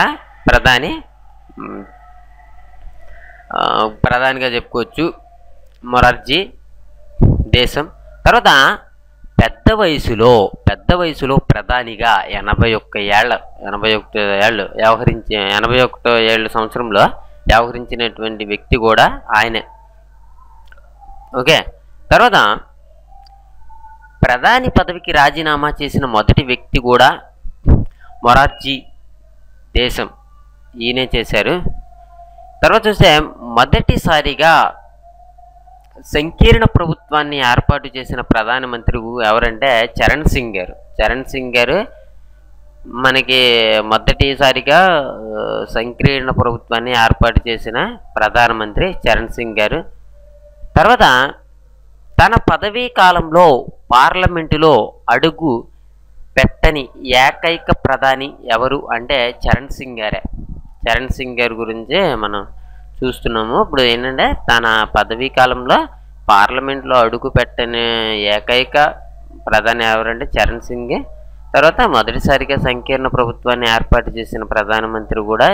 ప్రధానిగా చెప్పుకోవచ్చు మొరార్జీ దేశం. తర్వాత పెద్ద వయసులో ప్రధానిగా 81 సంవత్సరంలో వ్యవహరించినటువంటి వ్యక్తి కూడా ఆయనే. ఓకే, తర్వాత ప్రధాని పదవికి రాజీనామా చేసిన మొదటి వ్యక్తి కూడా మొరార్జీ దేశం, ఈయనే చేశారు. తర్వాత చూస్తే మొదటిసారిగా సంకీర్ణ ప్రభుత్వాన్ని ఏర్పాటు చేసిన ప్రధానమంత్రి ఎవరంటే చరణ్ సింగ్ గారు మనకి మొదటిసారిగా సంకీర్ణ ప్రభుత్వాన్ని ఏర్పాటు చేసిన ప్రధానమంత్రి చరణ్ సింగ్ గారు. తర్వాత తన పదవీ కాలంలో పార్లమెంటులో అడుగు పెట్టని ఏకైక ప్రధాని ఎవరు అంటే చరణ్ సింగ్ గారి గురించి మనం చూస్తున్నాము. ఇప్పుడు ఏంటంటే తన పదవీ కాలంలో పార్లమెంట్లో అడుగు పెట్టని ఏకైక ప్రధాని ఎవరంటే చరణ్ సింగ్. తర్వాత మొదటిసారిగా సంకీర్ణ ప్రభుత్వాన్ని ఏర్పాటు చేసిన ప్రధానమంత్రి కూడా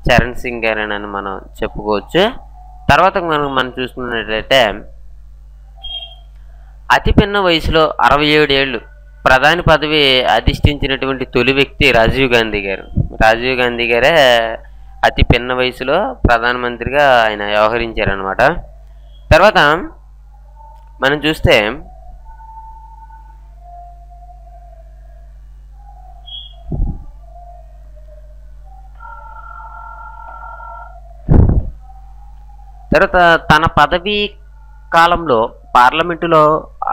చరణ్ సింగ్ గారేనని మనం చెప్పుకోవచ్చు. తర్వాత మనం చూసుకున్నట్లయితే అతి పిన్న వయసులో 67 ఏళ్ళు ప్రధాని పదవి అధిష్ఠించినటువంటి తొలి వ్యక్తి రాజీవ్ గాంధీ గారే అతి పిన్న వయసులో ప్రధానమంత్రిగా ఆయన వ్యవహరించారనమాట. తర్వాత మనం చూస్తే తర్వాత తన పదవీ కాలంలో పార్లమెంటులో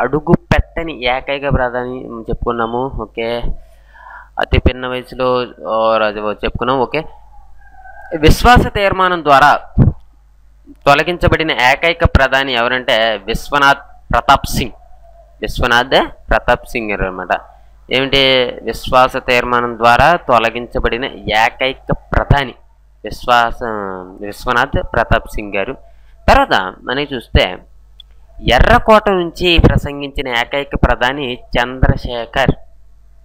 అడుగు పెట్టని ఏకైక ప్రధాని చెప్పుకున్నాము. ఓకే, అతి పిన్న వయసులో చెప్పుకున్నాము. ఓకే, విశ్వాస తీర్మానం ద్వారా తొలగించబడిన ఏకైక ప్రధాని ఎవరంటే విశ్వనాథ్ ప్రతాప్ సింగ్ గారు అనమాట. ఏమిటి, విశ్వాస తీర్మానం ద్వారా తొలగించబడిన ఏకైక ప్రధాని విశ్వనాథ్ ప్రతాప్ సింగ్ గారు. తర్వాత మనకి చూస్తే ఎర్రకోట నుంచి ప్రసంగించిన ఏకైక ప్రధాని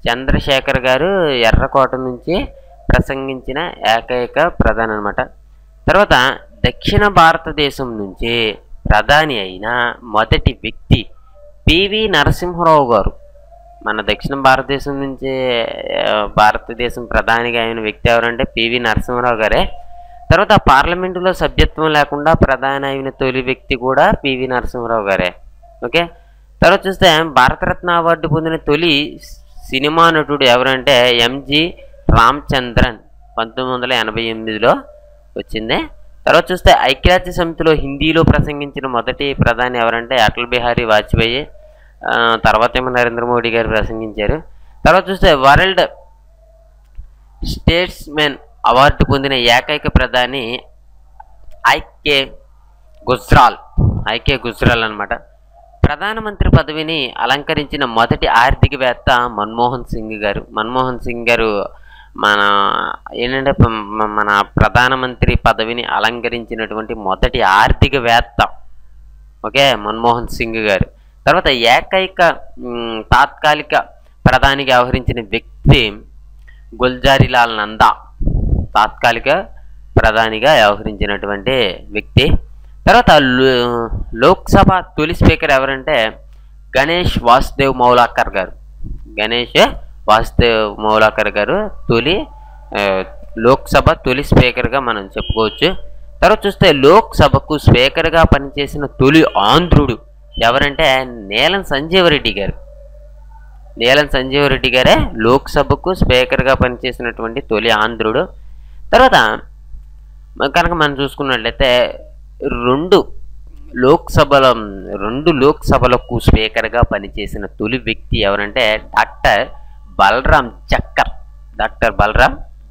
చంద్రశేఖర్ గారు ఎర్రకోట నుంచి ప్రసంగించిన ఏకైక ప్రధాని అనమాట. తర్వాత దక్షిణ భారతదేశం నుంచి ప్రధాని అయిన మొదటి వ్యక్తి పివి నరసింహారావు గారు. మన దక్షిణ భారతదేశం నుంచి భారతదేశం ప్రధానిగా అయిన వ్యక్తి ఎవరంటే పివి నరసింహారావు గారే. తర్వాత పార్లమెంటులో సభ్యత్వం లేకుండా ప్రధాని అయిన తొలి వ్యక్తి కూడా పివి నరసింహారావు గారే. ఓకే, తర్వాత చూస్తే భారతరత్న అవార్డు పొందిన తొలి సినిమా నటుడు ఎవరంటే ఎంజి రామచంద్రన్ 1988లో వచ్చింది. తర్వాత చూస్తే ఐక్యరాజ్య సమితిలో హిందీలో ప్రసంగించిన మొదటి ప్రధాని ఎవరంటే అటల్ బిహారీ వాజ్పేయి. తర్వాత ఏమో నరేంద్ర మోడీ గారు ప్రసంగించారు. తర్వాత చూస్తే వరల్డ్ స్టేట్స్మెన్ అవార్డు పొందిన ఏకైక ప్రధాని గుజ్రాల్, ఐకే గుజ్రాల్ అనమాట. ప్రధానమంత్రి పదవిని అలంకరించిన మొదటి ఆర్థికవేత్త మన్మోహన్ సింగ్ గారు. మన్మోహన్ సింగ్ గారు మన ఏంటంటే మన ప్రధానమంత్రి పదవిని అలంకరించినటువంటి మొదటి ఆర్థికవేత్త. ఓకే, మన్మోహన్ సింగ్ గారు. తర్వాత ఏకైక తాత్కాలిక ప్రధానిగా వ్యవహరించిన వ్యక్తి గుల్జారీలాల్ నందా, తాత్కాలిక ప్రధానిగా వ్యవహరించినటువంటి వ్యక్తి. తర్వాత లోక్సభ తొలి స్పీకర్ ఎవరంటే గణేష్ వాసుదేవ్ మౌలాకర్ గారు. గణేష్ వాసుదేవ్ మౌలాకర్ గారు లోక్సభ తొలి స్పీకర్గా మనం చెప్పుకోవచ్చు. తర్వాత చూస్తే లోక్సభకు స్పీకర్గా పనిచేసిన తొలి ఆంధ్రుడు ఎవరంటే నీలం సంజీవరెడ్డి గారు. నీలం సంజీవరెడ్డి గారే లోక్సభకు స్పీకర్గా పనిచేసినటువంటి తొలి ఆంధ్రుడు. తర్వాత కనుక మనం చూసుకున్నట్లయితే రెండు లోక్సభలకు స్పీకర్గా పనిచేసిన తొలి వ్యక్తి ఎవరంటే డాక్టర్ బలరాం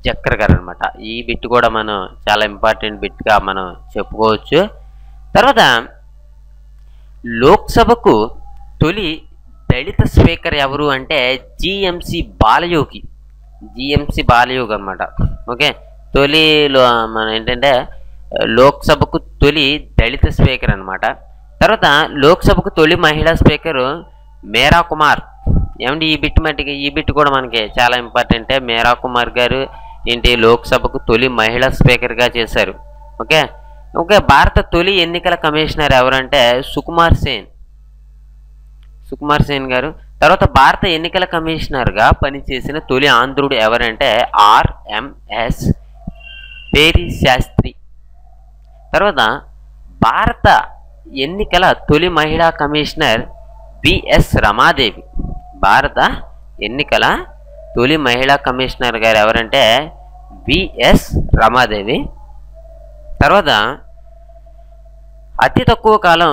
జక్కర్ గారు అనమాట. ఈ బిట్ కూడా మనం చాలా ఇంపార్టెంట్ బిట్గా మనం చెప్పుకోవచ్చు. తర్వాత లోక్సభకు తొలి దళిత స్పీకర్ ఎవరు అంటే జిఎంసి బాలయోగి అనమాట. ఓకే, తొలిలో మన ఏంటంటే లోక్సభకు తొలి దళిత స్పీకర్ అనమాట. తర్వాత లోక్సభకు తొలి మహిళా స్పీకరు మేరా కుమార్. ఏమంటే ఈ బిట్ కూడా మనకి చాలా ఇంపార్టెంటే. మేరా కుమార్ గారు ఏంటి లోక్సభకు తొలి మహిళా స్పీకర్గా చేశారు. ఓకే, భారత తొలి ఎన్నికల కమిషనర్ ఎవరంటే సుకుమార్ సేన్ గారు. తర్వాత భారత ఎన్నికల కమిషనర్గా పనిచేసిన తొలి ఆంధ్రుడు ఎవరంటే ఆర్ఎంఎస్ పేరి శాస్త్రి. తర్వాత భారత ఎన్నికల తొలి మహిళా కమిషనర్ బిఎస్ రమాదేవి. భారత ఎన్నికల తొలి మహిళా కమిషనర్ గారు ఎవరంటే బిఎస్ రమాదేవి. తర్వాత అతి తక్కువ కాలం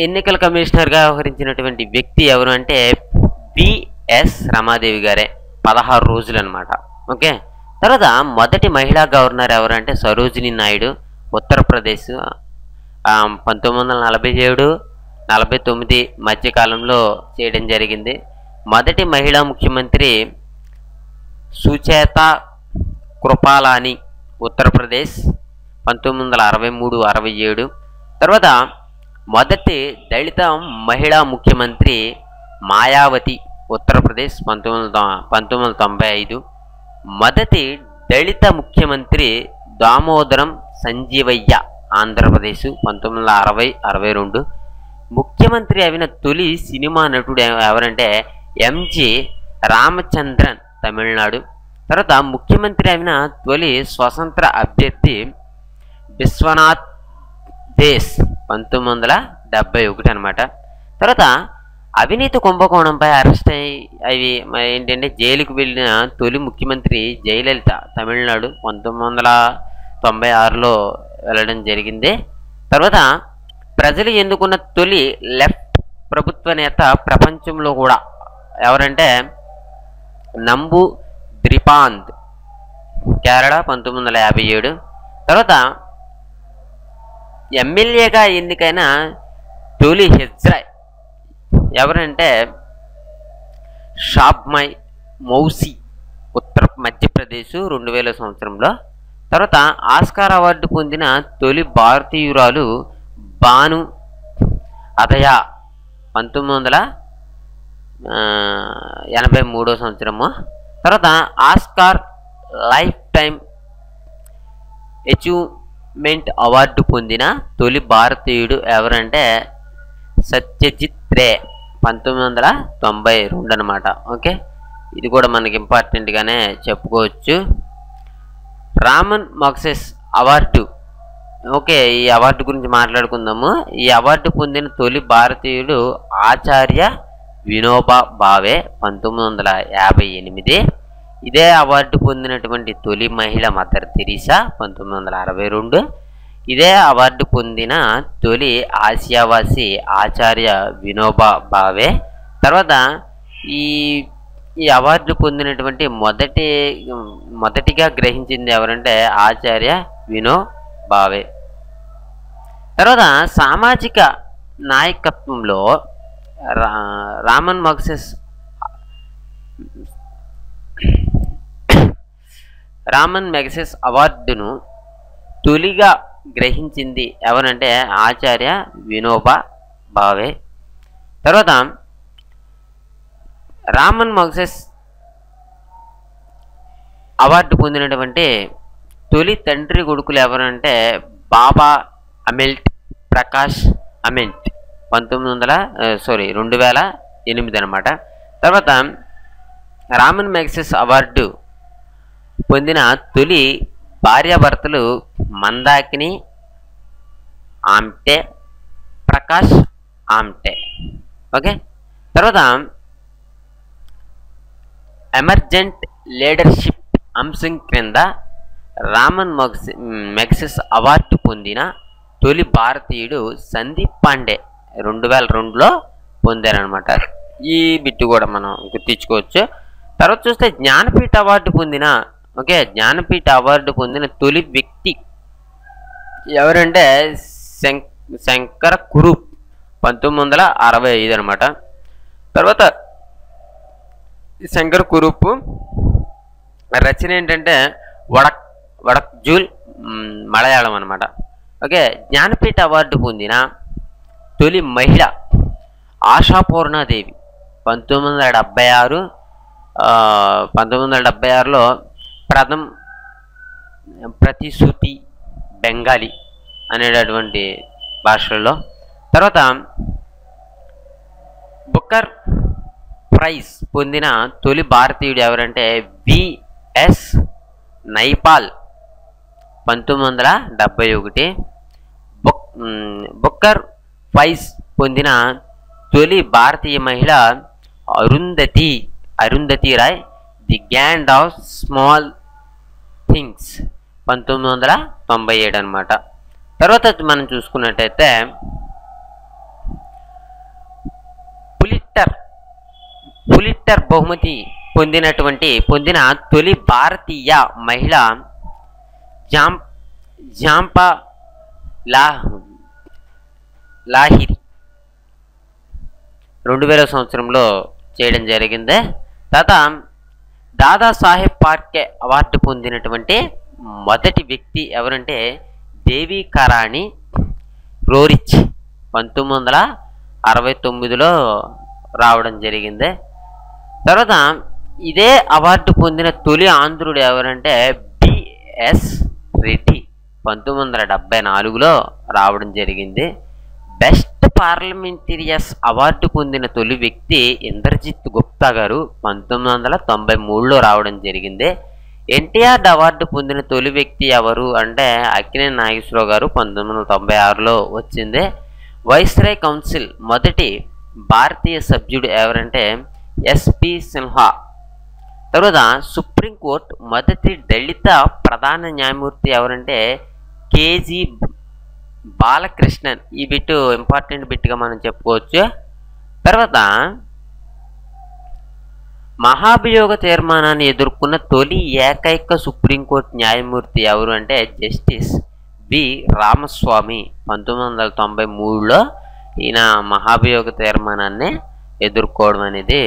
ఎన్నికల కమిషనర్గా వ్యవహరించినటువంటి వ్యక్తి ఎవరు అంటే బిఎస్ రమాదేవి గారే, 16 రోజులు అనమాట. ఓకే, తర్వాత మొదటి మహిళా గవర్నర్ ఎవరంటే సరోజినీ నాయుడు, ఉత్తరప్రదేశ్. 1947-49 మధ్యకాలంలో చేయడం జరిగింది. మొదటి మహిళా ముఖ్యమంత్రి సుచేత కృపాలాని, ఉత్తరప్రదేశ్, 1963-67. తర్వాత మొదటి దళిత మహిళా ముఖ్యమంత్రి మాయావతి, ఉత్తరప్రదేశ్, 1995. మొదటి దళిత ముఖ్యమంత్రి దామోదరం సంజీవయ్య, ఆంధ్రప్రదేశ్, 1960-62. ముఖ్యమంత్రి అయిన తొలి సినిమా నటుడు ఎవరంటే ఎంజి రామచంద్రన్, తమిళనాడు. తర్వాత ముఖ్యమంత్రి అయిన తొలి స్వతంత్ర అభ్యర్థి విశ్వనాథ్ దేశ్, 1971 అనమాట. తర్వాత అవినీతి కుంభకోణంపై అరెస్ట్ అవి ఏంటంటే జైలుకు వెళ్ళిన తొలి ముఖ్యమంత్రి జయలలిత, తమిళనాడు, 1996లో వెళ్ళడం జరిగింది. తర్వాత ప్రజలు ఎన్నుకున్న తొలి లెఫ్ట్ ప్రభుత్వ నేత ప్రపంచంలో కూడా ఎవరంటే నంబు ద్రిపాంద్, కేరళ, 1957. తర్వాత ఎమ్మెల్యేగా ఎన్నికైన తొలి హెజ్రాయ్ ఎవరంటే షాబ్మై మౌసి, మధ్యప్రదేశ్, 2000 సంవత్సరంలో. తర్వాత ఆస్కార్ అవార్డు పొందిన తొలి భారతీయురాలు బాను అదయా, 1983 సంవత్సరము. తర్వాత Oscar life time achievement award పొందిన తొలి భారతీయుడు ఎవరంటే సత్యజిత్ రే, 1992 అనమాట. ఓకే, ఇది కూడా మనకి ఇంపార్టెంట్గానే చెప్పుకోవచ్చు. రామన్ మగ్సెస్ అవార్డు. ఓకే, ఈ అవార్డు గురించి మాట్లాడుకుందాము. ఈ అవార్డు పొందిన తొలి భారతీయుడు ఆచార్య వినోబా భావే, 1958. ఇదే అవార్డు పొందినటువంటి తొలి మహిళ మదర్ తెరీసా, 1962. ఇదే అవార్డు పొందిన తొలి ఆసియావాసి ఆచార్య వినోబా భావే. తర్వాత ఈ అవార్డు పొందినటువంటి మొదటిగా గ్రహించింది ఎవరంటే ఆచార్య వినో భావే. తర్వాత సామాజిక నాయకత్వంలో రామన్ మగ్సెస్ అవార్డును తొలిగా గ్రహించింది ఎవరంటే ఆచార్య వినోబా భావే. తర్వాత రామన్ మగ్సెస్ అవార్డు పొందినటువంటి తొలి తండ్రి కొడుకులు ఎవరంటే బాబా అమిల్ట్, ప్రకాష్ అమిల్ట్ 2008 అనమాట. తర్వాత రామన్ మ్యాగ్సెస్ అవార్డు పొందిన తొలి భార్యాభర్తలు మందాకిని ఆమ్టే, ప్రకాష్ ఆమ్టే. ఓకే. తర్వాత ఎమర్జెంట్ లీడర్షిప్ అంశం క్రింద రామన్ మ్యాగ్సెస్ అవార్డు పొందిన తొలి భారతీయుడు సందీప్ పాండే 2002లో పొందారనమాట. ఈ బిట్టు కూడా మనం గుర్తించుకోవచ్చు. తర్వాత చూస్తే జ్ఞానపీఠ అవార్డు పొందిన తొలి వ్యక్తి ఎవరంటే శంకర కురూప్ 1965 అనమాట. తర్వాత శంకర్ కురూప్ రచన ఏంటంటే వడక్ జూల్, మలయాళం అనమాట. ఓకే. జ్ఞానపీఠ అవార్డు పొందిన తొలి మహిళ ఆశాపూర్ణాదేవి 1976లో ప్రతిశ్రుతి బెంగాలీ అనేటటువంటి భాషల్లో. తర్వాత బుకర్ ప్రైజ్ పొందిన తొలి భారతీయుడు ఎవరంటే విఎస్ నైపాల్ 1971. బుకర్ ప్రైజ్ పొందిన తొలి భారతీయ మహిళ Arundhati Roy, the god of small things 1997 అనమాట. తర్వాత మనం చూసుకున్నట్టయితే పులిట్జర్ బహుమతి పొందిన తొలి భారతీయ మహిళ ఝాంపా లాహిరి 2000 సంవత్సరంలో చేయడం జరిగింది. తర్వాత దాదాసాహెబ్ ఫాల్కే అవార్డు పొందినటువంటి మొదటి వ్యక్తి ఎవరంటే దేవికారాణి రోరిచ్ 1969లో రావడం జరిగింది. తర్వాత ఇదే అవార్డు పొందిన తొలి ఆంధ్రుడు ఎవరంటే బిఎస్ రెడ్డి 1974లో రావడం జరిగింది. బెస్ట్ పార్లమెంటేరియస్ అవార్డు పొందిన తొలి వ్యక్తి ఇంద్రజిత్ గుప్తా గారు 1993లో రావడం జరిగింది. ఎన్టీఆర్ అవార్డు పొందిన తొలి వ్యక్తి ఎవరు అంటే అక్కినేని నాగేశ్వరరావు గారు 1996లో వచ్చింది. వైస్రాయ్ కౌన్సిల్ మొదటి భారతీయ సభ్యుడు ఎవరంటే ఎస్పి సిన్హా. తర్వాత సుప్రీంకోర్టు మొదటి దళిత ప్రధాన న్యాయమూర్తి ఎవరంటే కేజీ బాలకృష్ణన్. ఈ బిట్టు ఇంపార్టెంట్ బిట్గా మనం చెప్పుకోవచ్చు. తర్వాత మహాభియోగ తీర్మానాన్ని ఎదుర్కొన్న తొలి ఏకైక సుప్రీంకోర్టు న్యాయమూర్తి ఎవరు అంటే జస్టిస్ బి రామస్వామి 1993లో ఈయన మహాభియోగ తీర్మానాన్ని ఎదుర్కోవడం అనేది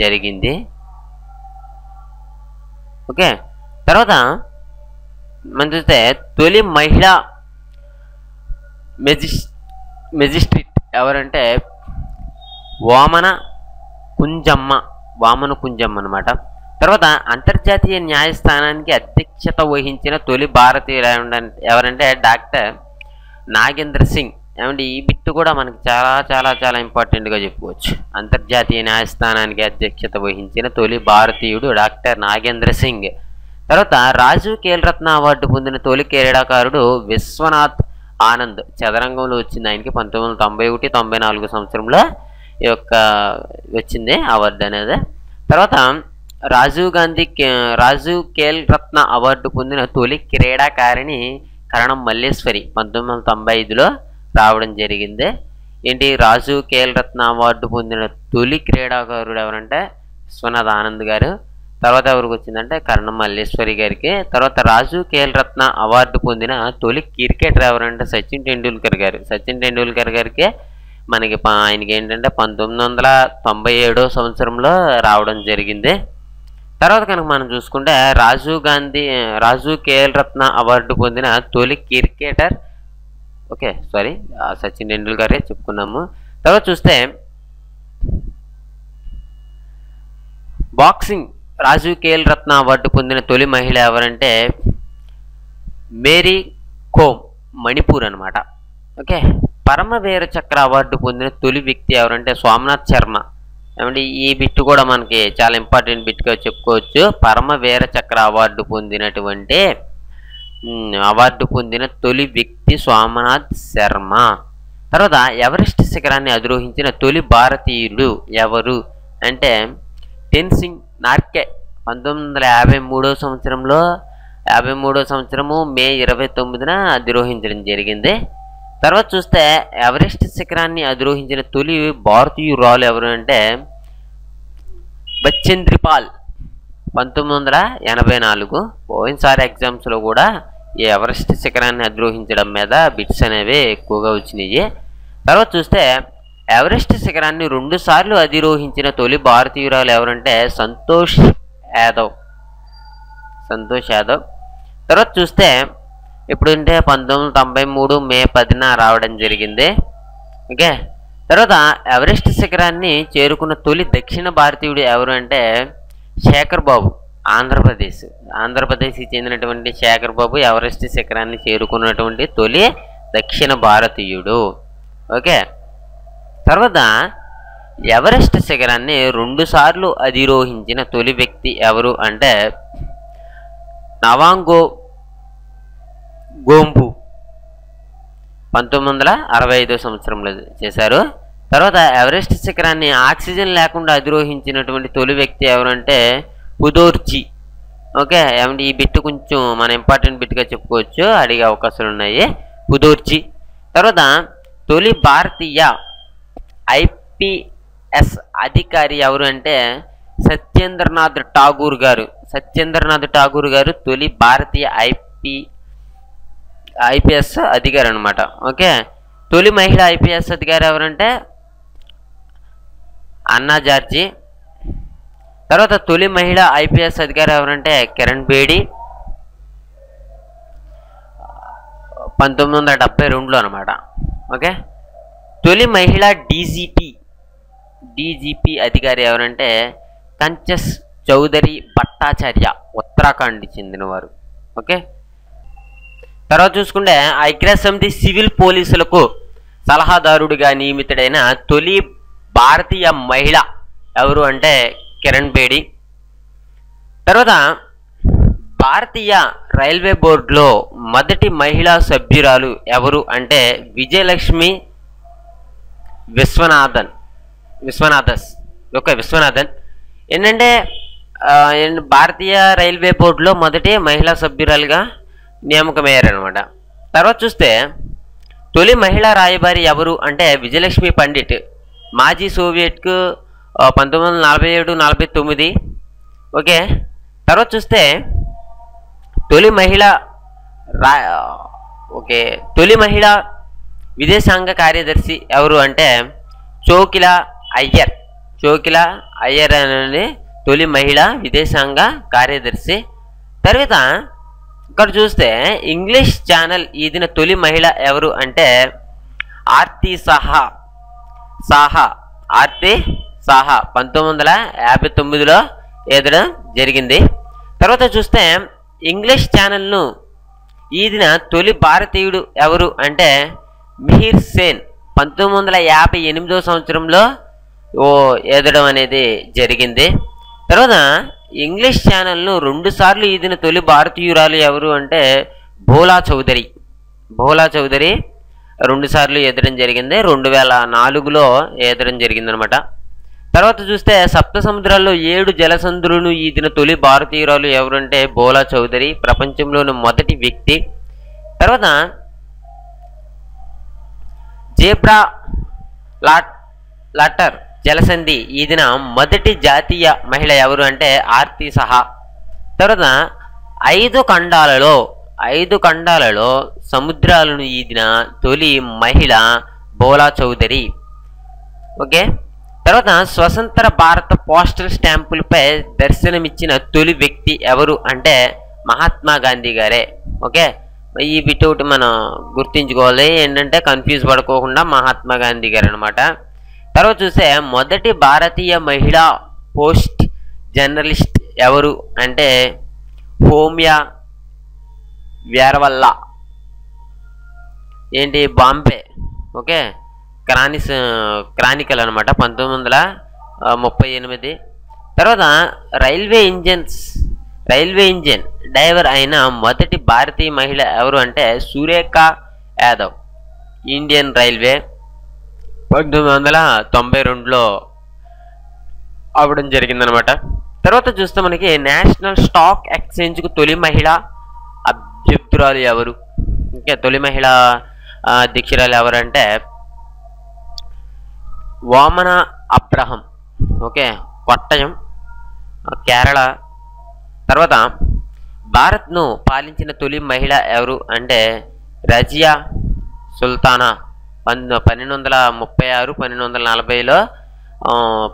జరిగింది. ఓకే. తర్వాత మనం చూస్తే తొలి మహిళా మెజిస్ట్రేట్ ఎవరంటే వామన కుంజమ్మ అనమాట. తర్వాత అంతర్జాతీయ న్యాయస్థానానికి అధ్యక్షత వహించిన తొలి భారతీయుడు ఎవరంటే డాక్టర్ నాగేంద్ర సింగ్. ఏమంటే ఈ బిట్టు కూడా మనకి చాలా చాలా చాలా ఇంపార్టెంట్గా చెప్పుకోవచ్చు. అంతర్జాతీయ న్యాయస్థానానికి అధ్యక్షత వహించిన తొలి భారతీయుడు డాక్టర్ నాగేంద్ర సింగ్. తర్వాత రాజీవ్ ఖేల్రత్న అవార్డు పొందిన తొలి క్రీడాకారుడు విశ్వనాథ్ ఆనంద్. చదరంగంలో వచ్చింది ఆయనకి 1991-94 సంవత్సరంలో ఈ యొక్క వచ్చింది అవార్డు అనేది. తర్వాత రాజీవ్ ఖేల్రత్న అవార్డు పొందిన తొలి క్రీడాకారిణి కరణం మల్లేశ్వరి 1995లో రావడం జరిగింది. ఏంటి రాజీవ్ ఖేల్రత్న అవార్డు పొందిన తొలి క్రీడాకారుడు ఎవరంటే విశ్వనాథ్ ఆనంద్ గారు. తర్వాత ఎవరికి వచ్చిందంటే కరణం మల్లేశ్వరి గారికి. తర్వాత రాజు ఖేల్ రత్న అవార్డు పొందిన తొలి క్రికెటర్ ఎవరంటే సచిన్ టెండూల్కర్ గారు. సచిన్ టెండూల్కర్ గారికి మనకి ఆయనకి ఏంటంటే 1997 సంవత్సరంలో రావడం జరిగింది. తర్వాత కనుక మనం చూసుకుంటే రాజు ఖేల్ రత్న అవార్డు పొందిన తొలి క్రికెటర్ సచిన్ టెండూల్కరే చెప్పుకున్నాము. తర్వాత చూస్తే బాక్సింగ్ రాజు ఖేల్ రత్న అవార్డు పొందిన తొలి మహిళ ఎవరంటే మేరీ కోమ్, మణిపూర్ అనమాట. ఓకే, పరమవీర చక్ర అవార్డు పొందిన తొలి వ్యక్తి ఎవరంటే సోమనాథ్ శర్మ. ఏమంటే ఈ బిట్ కూడా మనకి చాలా ఇంపార్టెంట్ బిట్గా చెప్పుకోవచ్చు. పరమవీర చక్ర అవార్డు పొందిన తొలి వ్యక్తి సోమనాథ్ శర్మ. తర్వాత ఎవరెస్ట్ శిఖరాన్ని అధిరోహించిన తొలి భారతీయుడు ఎవరు అంటే టెన్సింగ్ నార్గే. 1953 సంవత్సరము మే 29న అధిరోహించడం జరిగింది. తర్వాత చూస్తే ఎవరెస్ట్ శిఖరాన్ని అధిరోహించిన తొలి భారతీయురాలు ఎవరు అంటే బచేంద్రి పాల్. 1984. పోయినసారి ఎగ్జామ్స్లో కూడా ఈ ఎవరెస్ట్ శిఖరాన్ని అధిరోహించడం మీద బిట్స్ అనేవి ఎక్కువగా వచ్చినాయి. తర్వాత చూస్తే ఎవరెస్ట్ శిఖరాన్ని 2 సార్లు అధిరోహించిన తొలి భారతీయురాలు ఎవరంటే సంతోష్ యాదవ్. తర్వాత చూస్తే ఎప్పుడంటే 1993 మే 10న రావడం జరిగింది. ఓకే, తర్వాత ఎవరెస్ట్ శిఖరాన్ని చేరుకున్న తొలి దక్షిణ భారతీయుడు ఎవరు అంటే శేఖర్ బాబు, ఆంధ్రప్రదేశ్కి చెందినటువంటి శేఖర్ బాబు ఎవరెస్ట్ శిఖరాన్ని చేరుకున్నటువంటి తొలి దక్షిణ భారతీయుడు. ఓకే, తర్వాత ఎవరెస్ట్ శిఖరాన్ని 2 సార్లు అధిరోహించిన తొలి వ్యక్తి ఎవరు అంటే నవాంగ్ గోంబు. 1965 సంవత్సరంలో చేశారు. తర్వాత ఎవరెస్ట్ శిఖరాన్ని ఆక్సిజన్ లేకుండా అధిరోహించినటువంటి తొలి వ్యక్తి ఎవరంటే పుదోర్జీ. ఓకే, ఏమంటే ఈ బిట్ కొంచెం మన ఇంపార్టెంట్ బిట్గా చెప్పుకోవచ్చు, అడిగే అవకాశాలు ఉన్నాయి. పుదోర్జీ. తర్వాత తొలి భారతీయ ఐపీఎస్ అధికారి ఎవరు అంటే సత్యేంద్రనాథ్ ఠాగూర్ గారు తొలి భారతీయ ఐపీఎస్ అధికారి అనమాట. ఓకే, తొలి మహిళ ఐపీఎస్ అధికారి ఎవరంటే అన్నా జార్జీ. తర్వాత తొలి మహిళ ఐపీఎస్ అధికారి ఎవరంటే కిరణ్ బేడి. 1972 అనమాట. ఓకే, తొలి మహిళ డీజీపీ అధికారి ఎవరంటే కంచస్ చౌదరి భట్టాచార్య, ఉత్తరాఖండ్ చెందినవారు. ఓకే, తర్వాత చూసుకుంటే ఐక్యరాజ్యసమితి సివిల్ పోలీసులకు సలహాదారుడిగా నియమితుడైన తొలి భారతీయ మహిళ ఎవరు అంటే కిరణ్ బేడి. తర్వాత భారతీయ రైల్వే బోర్డులో మొదటి మహిళా సభ్యురాలు ఎవరు అంటే విజయలక్ష్మి విశ్వనాథన్. ఏంటంటే భారతీయ రైల్వే బోర్డులో మొదటి మహిళా సభ్యురాలుగా నియామకమయ్యారనమాట. తర్వాత చూస్తే తొలి మహిళా రాయబారి ఎవరు అంటే విజయలక్ష్మి పండిట్, మాజీ సోవియట్కు 1947-49. ఓకే, తర్వాత చూస్తే తొలి మహిళా విదేశాంగ కార్యదర్శి ఎవరు అంటే చోకిలా అయ్యర్ అనేది తొలి మహిళా విదేశాంగ కార్యదర్శి. తర్వాత ఇక్కడ చూస్తే ఇంగ్లీష్ ఛానల్ ఈదిన తొలి మహిళ ఎవరు అంటే ఆర్తి సాహా. 1959లో ఈదడం జరిగింది. తర్వాత చూస్తే ఇంగ్లీష్ ఛానల్ను ఈదిన తొలి భారతీయుడు ఎవరు అంటే మిహిర్ సేన్. 1958 సంవత్సరంలో ఈదడం అనేది జరిగింది. తర్వాత ఇంగ్లీష్ ఛానల్ను 2 సార్లు ఈదిన తొలి భారతీయురాలు ఎవరు అంటే భోలా చౌదరి 2 సార్లు ఈదడం జరిగింది. 2004లో ఈదడం జరిగిందనమాట. తర్వాత చూస్తే సప్త సముద్రాల్లో 7 జలసంధులను ఈదిన తొలి భారతీయురాలు ఎవరంటే భోలా చౌదరి, ప్రపంచంలోని మొదటి వ్యక్తి. తర్వాత జలసంధి ఈదిన మొదటి జాతీయ మహిళ ఎవరు అంటే ఆర్తి సహా. తర్వాత 5 ఖండాలలో సముద్రాలను ఈదిన తొలి మహిళ బోలా చౌదరి. ఓకే. తర్వాత స్వతంత్ర భారత పోస్టల్ స్టాంపులపై దర్శనమిచ్చిన తొలి వ్యక్తి ఎవరు అంటే మహాత్మా గాంధీ గారే. ఓకే. ఈ బిట్ ఒకటి మనం గుర్తించుకోవాలి, ఏంటంటే కన్ఫ్యూజ్ పడుకోకుండా మహాత్మా గాంధీ గారు అనమాట. తర్వాత చూస్తే మొదటి భారతీయ మహిళా పోస్ట్ జర్నలిస్ట్ ఎవరు అంటే హోమియా వ్యారవల్ల, ఏంటి బాంబే. ఓకే. క్రానికల్ అనమాట 1938. తర్వాత రైల్వే ఇంజిన్ డ్రైవర్ అయిన మొదటి భారతీయ మహిళ ఎవరు అంటే సురేఖ యాదవ్, ఇండియన్ రైల్వే 1992లో అవ్వడం జరిగిందనమాట. తర్వాత చూస్తే మనకి నేషనల్ స్టాక్ ఎక్స్చేంజ్కు తొలి మహిళ అధ్యక్షురాలు ఎవరు, ఇంకా తొలి మహిళ అధ్యక్షురాలు ఎవరంటే వామన అబ్రహం. ఓకే. కొట్టయం, కేరళ. తర్వాత భారత్ను పాలించిన తొలి మహిళ ఎవరు అంటే రజియా సుల్తానా 1236-1240లో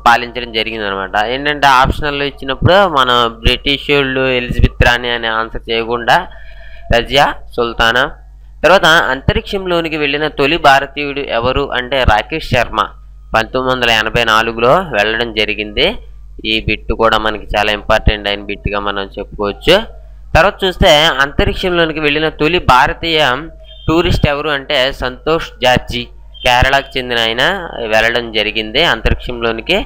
పాలించడం జరిగిందనమాట. ఏంటంటే ఆప్షనల్లో ఇచ్చినప్పుడు మనం బ్రిటిష్ వాళ్ళు ఎలిజబెత్ రాణి అనే ఆన్సర్ చేయకుండా రజియా సుల్తానా. తర్వాత అంతరిక్షంలోనికి వెళ్ళిన తొలి భారతీయుడు ఎవరు అంటే రాకేష్ శర్మ 1984లో వెళ్ళడం జరిగింది. ఈ బిట్ కూడా మనకి చాలా ఇంపార్టెంట్ అయిన బిట్గా మనం చెప్పుకోవచ్చు. తర్వాత చూస్తే అంతరిక్షంలోనికి వెళ్ళిన తొలి భారతీయ టూరిస్ట్ ఎవరు అంటే సంతోష్ జార్జి, కేరళకు చెందిన ఆయన వెళ్ళడం జరిగింది. అంతరిక్షంలోనికి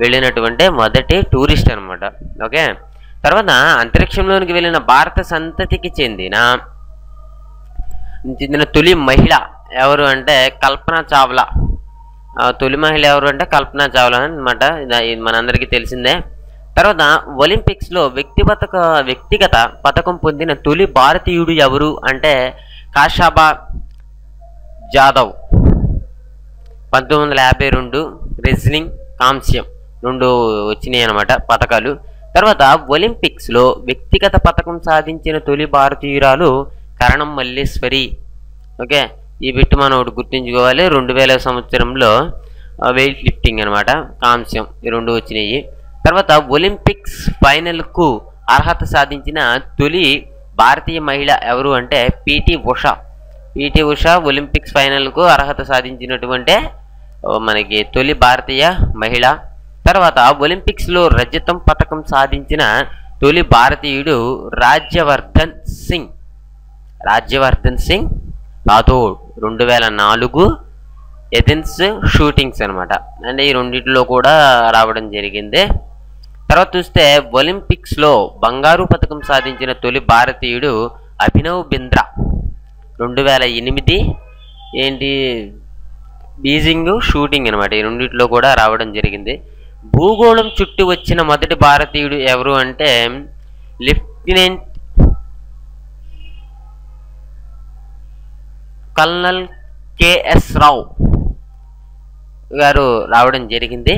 వెళ్ళినటువంటి మొదటి టూరిస్ట్ అనమాట. ఓకే. తర్వాత అంతరిక్షంలోనికి వెళ్ళిన భారత సంతతికి చెందిన తొలి మహిళ ఎవరు అంటే కల్పనా చావ్లా. తొలి మహిళ ఎవరు అంటే కల్పనా చావ్లా అనమాట. ఇది మనందరికీ తెలిసిందే. తర్వాత ఒలింపిక్స్లో వ్యక్తిగత పథకం పొందిన తొలి భారతీయుడు ఎవరు అంటే కాషాబా జాదవ్ 1952 రెజ్లింగ్ కాంస్యం 2 వచ్చినాయి అనమాట పథకాలు. తర్వాత ఒలింపిక్స్లో వ్యక్తిగత పథకం సాధించిన తొలి భారతీయురాలు కరణం మల్లేశ్వరి. ఓకే. ఈ బిట్ మనం ఒకటి గుర్తుంచుకోవాలి. 2000 సంవత్సరంలో వెయిట్ లిఫ్టింగ్ అనమాట, కాంస్యం, ఈ 2 వచ్చినాయి. తర్వాత ఒలింపిక్స్ ఫైనల్కు అర్హత సాధించిన తొలి భారతీయ మహిళ ఎవరు అంటే పిటి ఉష ఒలింపిక్స్ ఫైనల్కు అర్హత సాధించినటువంటి మనకి తొలి భారతీయ మహిళ. తర్వాత ఒలింపిక్స్లో రజతం పథకం సాధించిన తొలి భారతీయుడు రాజ్యవర్ధన్ సింగ్ రాథోడ్ 2004 ఎథెన్స్ షూటింగ్స్ అనమాట. అంటే ఈ రెండింటిలో కూడా రావడం జరిగింది. తర్వాత చూస్తే ఒలింపిక్స్లో బంగారు పథకం సాధించిన తొలి భారతీయుడు అభినవ్ బింద్రా 2008 ఏంటి బీజింగ్ షూటింగ్ అనమాట. ఈ రెండింటిలో కూడా రావడం జరిగింది. భూగోళం చుట్టూ వచ్చిన మొదటి భారతీయుడు ఎవరు అంటే లెఫ్టినెంట్ కల్నల్ కెఎస్ రావు గారు రావడం జరిగింది.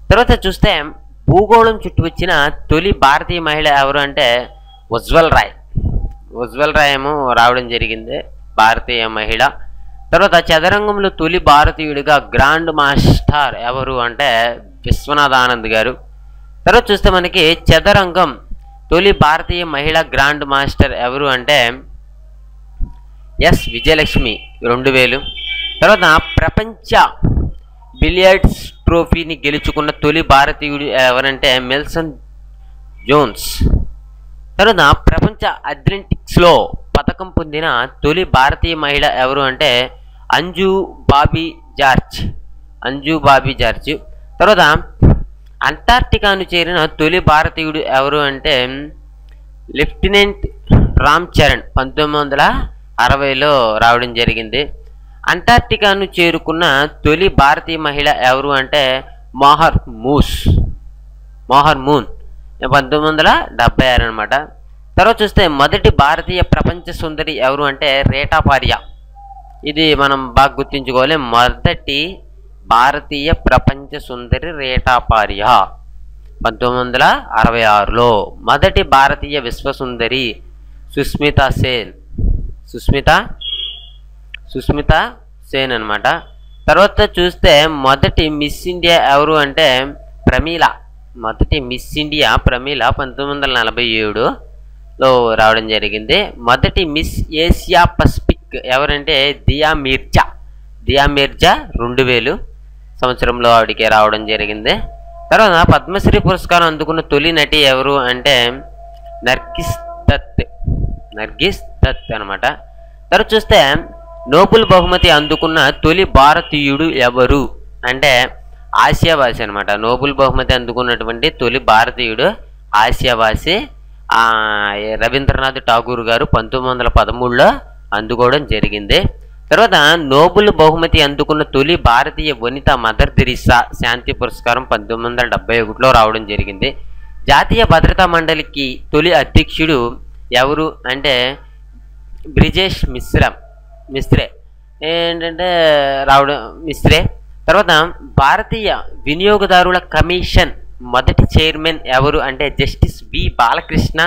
తర్వాత చూస్తే భూగోళం చుట్టూ వచ్చిన తొలి భారతీయ మహిళ ఎవరు అంటే ఉజ్వల్ రాయ్ ఏమో రావడం జరిగింది, భారతీయ మహిళ. తర్వాత చదరంగంలో తొలి భారతీయుడిగా గ్రాండ్ మాస్టర్ ఎవరు అంటే విశ్వనాథ్ ఆనంద్ గారు. తర్వాత చూస్తే మనకి చదరంగం తొలి భారతీయ మహిళా గ్రాండ్ మాస్టర్ ఎవరు అంటే ఎస్ విజయలక్ష్మి 2000. తర్వాత ప్రపంచ బిలియర్డ్స్ ట్రోఫీని గెలుచుకున్న తొలి భారతీయుడు ఎవరంటే మెల్సన్ జోన్స్. తర్వాత ప్రపంచ అథ్లెటిక్స్లో పథకం పొందిన తొలి భారతీయ మహిళ ఎవరు అంటే అంజు బాబీ జార్జ్. తర్వాత అంటార్క్టికాను చేరిన తొలి భారతీయుడు ఎవరు అంటే లెఫ్టినెంట్ రామ్ చరణ్ 1960లో రావడం జరిగింది. అంటార్క్టికాను చేరుకున్న తొలి భారతీయ మహిళ ఎవరు అంటే మోహర్ మూన్ 1976 అనమాట. తర్వాత చూస్తే మొదటి భారతీయ ప్రపంచ సుందరి ఎవరు అంటే రేటా పారియా. ఇది మనం బాగా గుర్తుంచుకోవాలి. మొదటి భారతీయ ప్రపంచ సుందరి రేటాపార్య 1966లో. మొదటి భారతీయ విశ్వసుందరి సుస్మితా సేన్ అన్నమాట. తర్వాత చూస్తే మొదటి మిస్ ఇండియా ఎవరు అంటే ప్రమీల. మొదటి మిస్ ఇండియా ప్రమీల 1947లో రావడం జరిగింది. మొదటి మిస్ ఏషియా పసిఫిక్ ఎవరంటే దియా మీర్జా 2000 సంవత్సరంలో ఆవిడికి రావడం జరిగింది. తర్వాత పద్మశ్రీ పురస్కారం అందుకున్న తొలి నటి ఎవరు అంటే నర్గిస్ దత్ అనమాట. తర్వాత చూస్తే నోబెల్ బహుమతి అందుకున్న తొలి భారతీయుడు ఎవరు అంటే ఆసియావాసి అనమాట. నోబెల్ బహుమతి అందుకున్నటువంటి తొలి భారతీయుడు ఆసియావాసి రవీంద్రనాథ్ ఠాగూర్ గారు 1913లో అందుకోవడం జరిగింది. తర్వాత నోబెల్ బహుమతి అందుకున్న తొలి భారతీయ వనిత మదర్ తెరీసా శాంతి పురస్కారం 1971లో రావడం జరిగింది. జాతీయ భద్రతా మండలికి తొలి అధ్యక్షుడు ఎవరు అంటే బ్రిజేష్ మిస్త్రే మిస్త్రే. తర్వాత భారతీయ వినియోగదారుల కమిషన్ మొదటి చైర్మన్ ఎవరు అంటే జస్టిస్ వి బాలకృష్ణ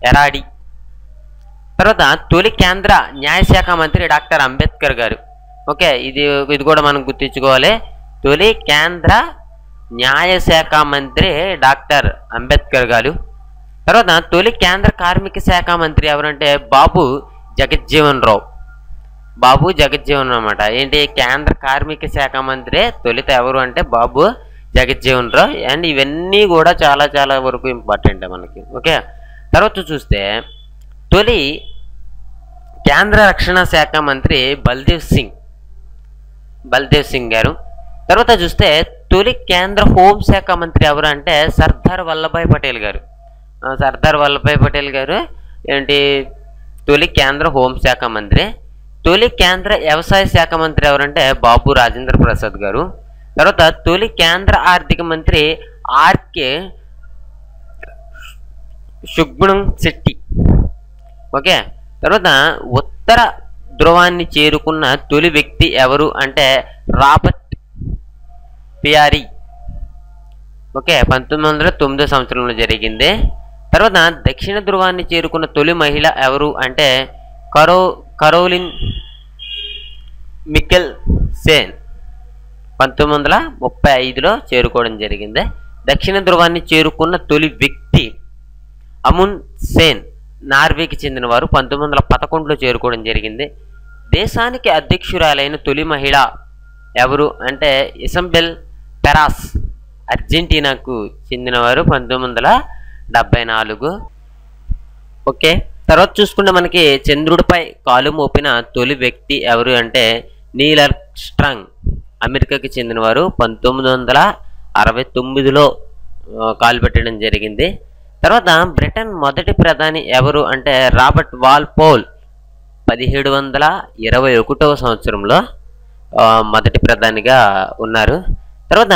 ఎరాడి. తర్వాత తొలి కేంద్ర న్యాయశాఖ మంత్రి డాక్టర్ అంబేద్కర్ గారు. ఓకే, ఇది కూడా మనం గుర్తించుకోవాలి. తొలి కేంద్ర న్యాయశాఖ మంత్రి డాక్టర్ అంబేద్కర్ గారు. తర్వాత తొలి కేంద్ర కార్మిక శాఖ మంత్రి ఎవరంటే బాబు జగజ్జీవన్ రావు అన్నమాట. ఏంటి కేంద్ర కార్మిక శాఖ మంత్రి తొలిత ఎవరు అంటే బాబు జగజ్జీవన్ రావు. అండ్ ఇవన్నీ కూడా చాలా చాలా వరకు ఇంపార్టెంట్ మనకి. ఓకే, తర్వాత చూస్తే తొలి కేంద్ర రక్షణ శాఖ మంత్రి బల్దేవ్ సింగ్ గారు. తర్వాత చూస్తే తొలి కేంద్ర హోంశాఖ మంత్రి ఎవరు అంటే సర్దార్ వల్లభాయ్ పటేల్ గారు ఏంటి తొలి కేంద్ర హోంశాఖ మంత్రి. తొలి కేంద్ర వ్యవసాయ శాఖ మంత్రి ఎవరంటే బాబు రాజేంద్ర ప్రసాద్ గారు. తర్వాత తొలి కేంద్ర ఆర్థిక మంత్రి ఆర్కే సుబ్రహ్మణ్యం శెట్టి. ఓకే, తర్వాత ఉత్తర ధ్రువాన్ని చేరుకున్న తొలి వ్యక్తి ఎవరు అంటే రాబర్ట్ పియారీ. ఓకే, 1909 సంవత్సరంలో జరిగింది. తర్వాత దక్షిణ ధ్రువాన్ని చేరుకున్న తొలి మహిళ ఎవరు అంటే కరోలిన్ మికెల్ సేన్ 1935లో చేరుకోవడం జరిగింది. దక్షిణ ధ్రువాన్ని చేరుకున్న తొలి వ్యక్తి అమున్ సేన్ నార్వేకి చెందినవారు 1911లో చేరుకోవడం జరిగింది. దేశానికి అధ్యక్షురాలైన తొలి మహిళ ఎవరు అంటే ఇసబెల్ పెరాస్ అర్జెంటీనాకు చెందినవారు 1974. ఓకే, తర్వాత చూసుకుంటే మనకి చంద్రుడిపై కాలు మోపిన తొలి వ్యక్తి ఎవరు అంటే నీల్ ఆర్మ్స్ట్రాంగ్ అమెరికాకి చెందినవారు 1969లో కాలు పెట్టడం జరిగింది. తర్వాత బ్రిటన్ మొదటి ప్రధాని ఎవరు అంటే రాబర్ట్ వాల్పోల్ 1721వ సంవత్సరంలో మొదటి ప్రధానిగా ఉన్నారు. తర్వాత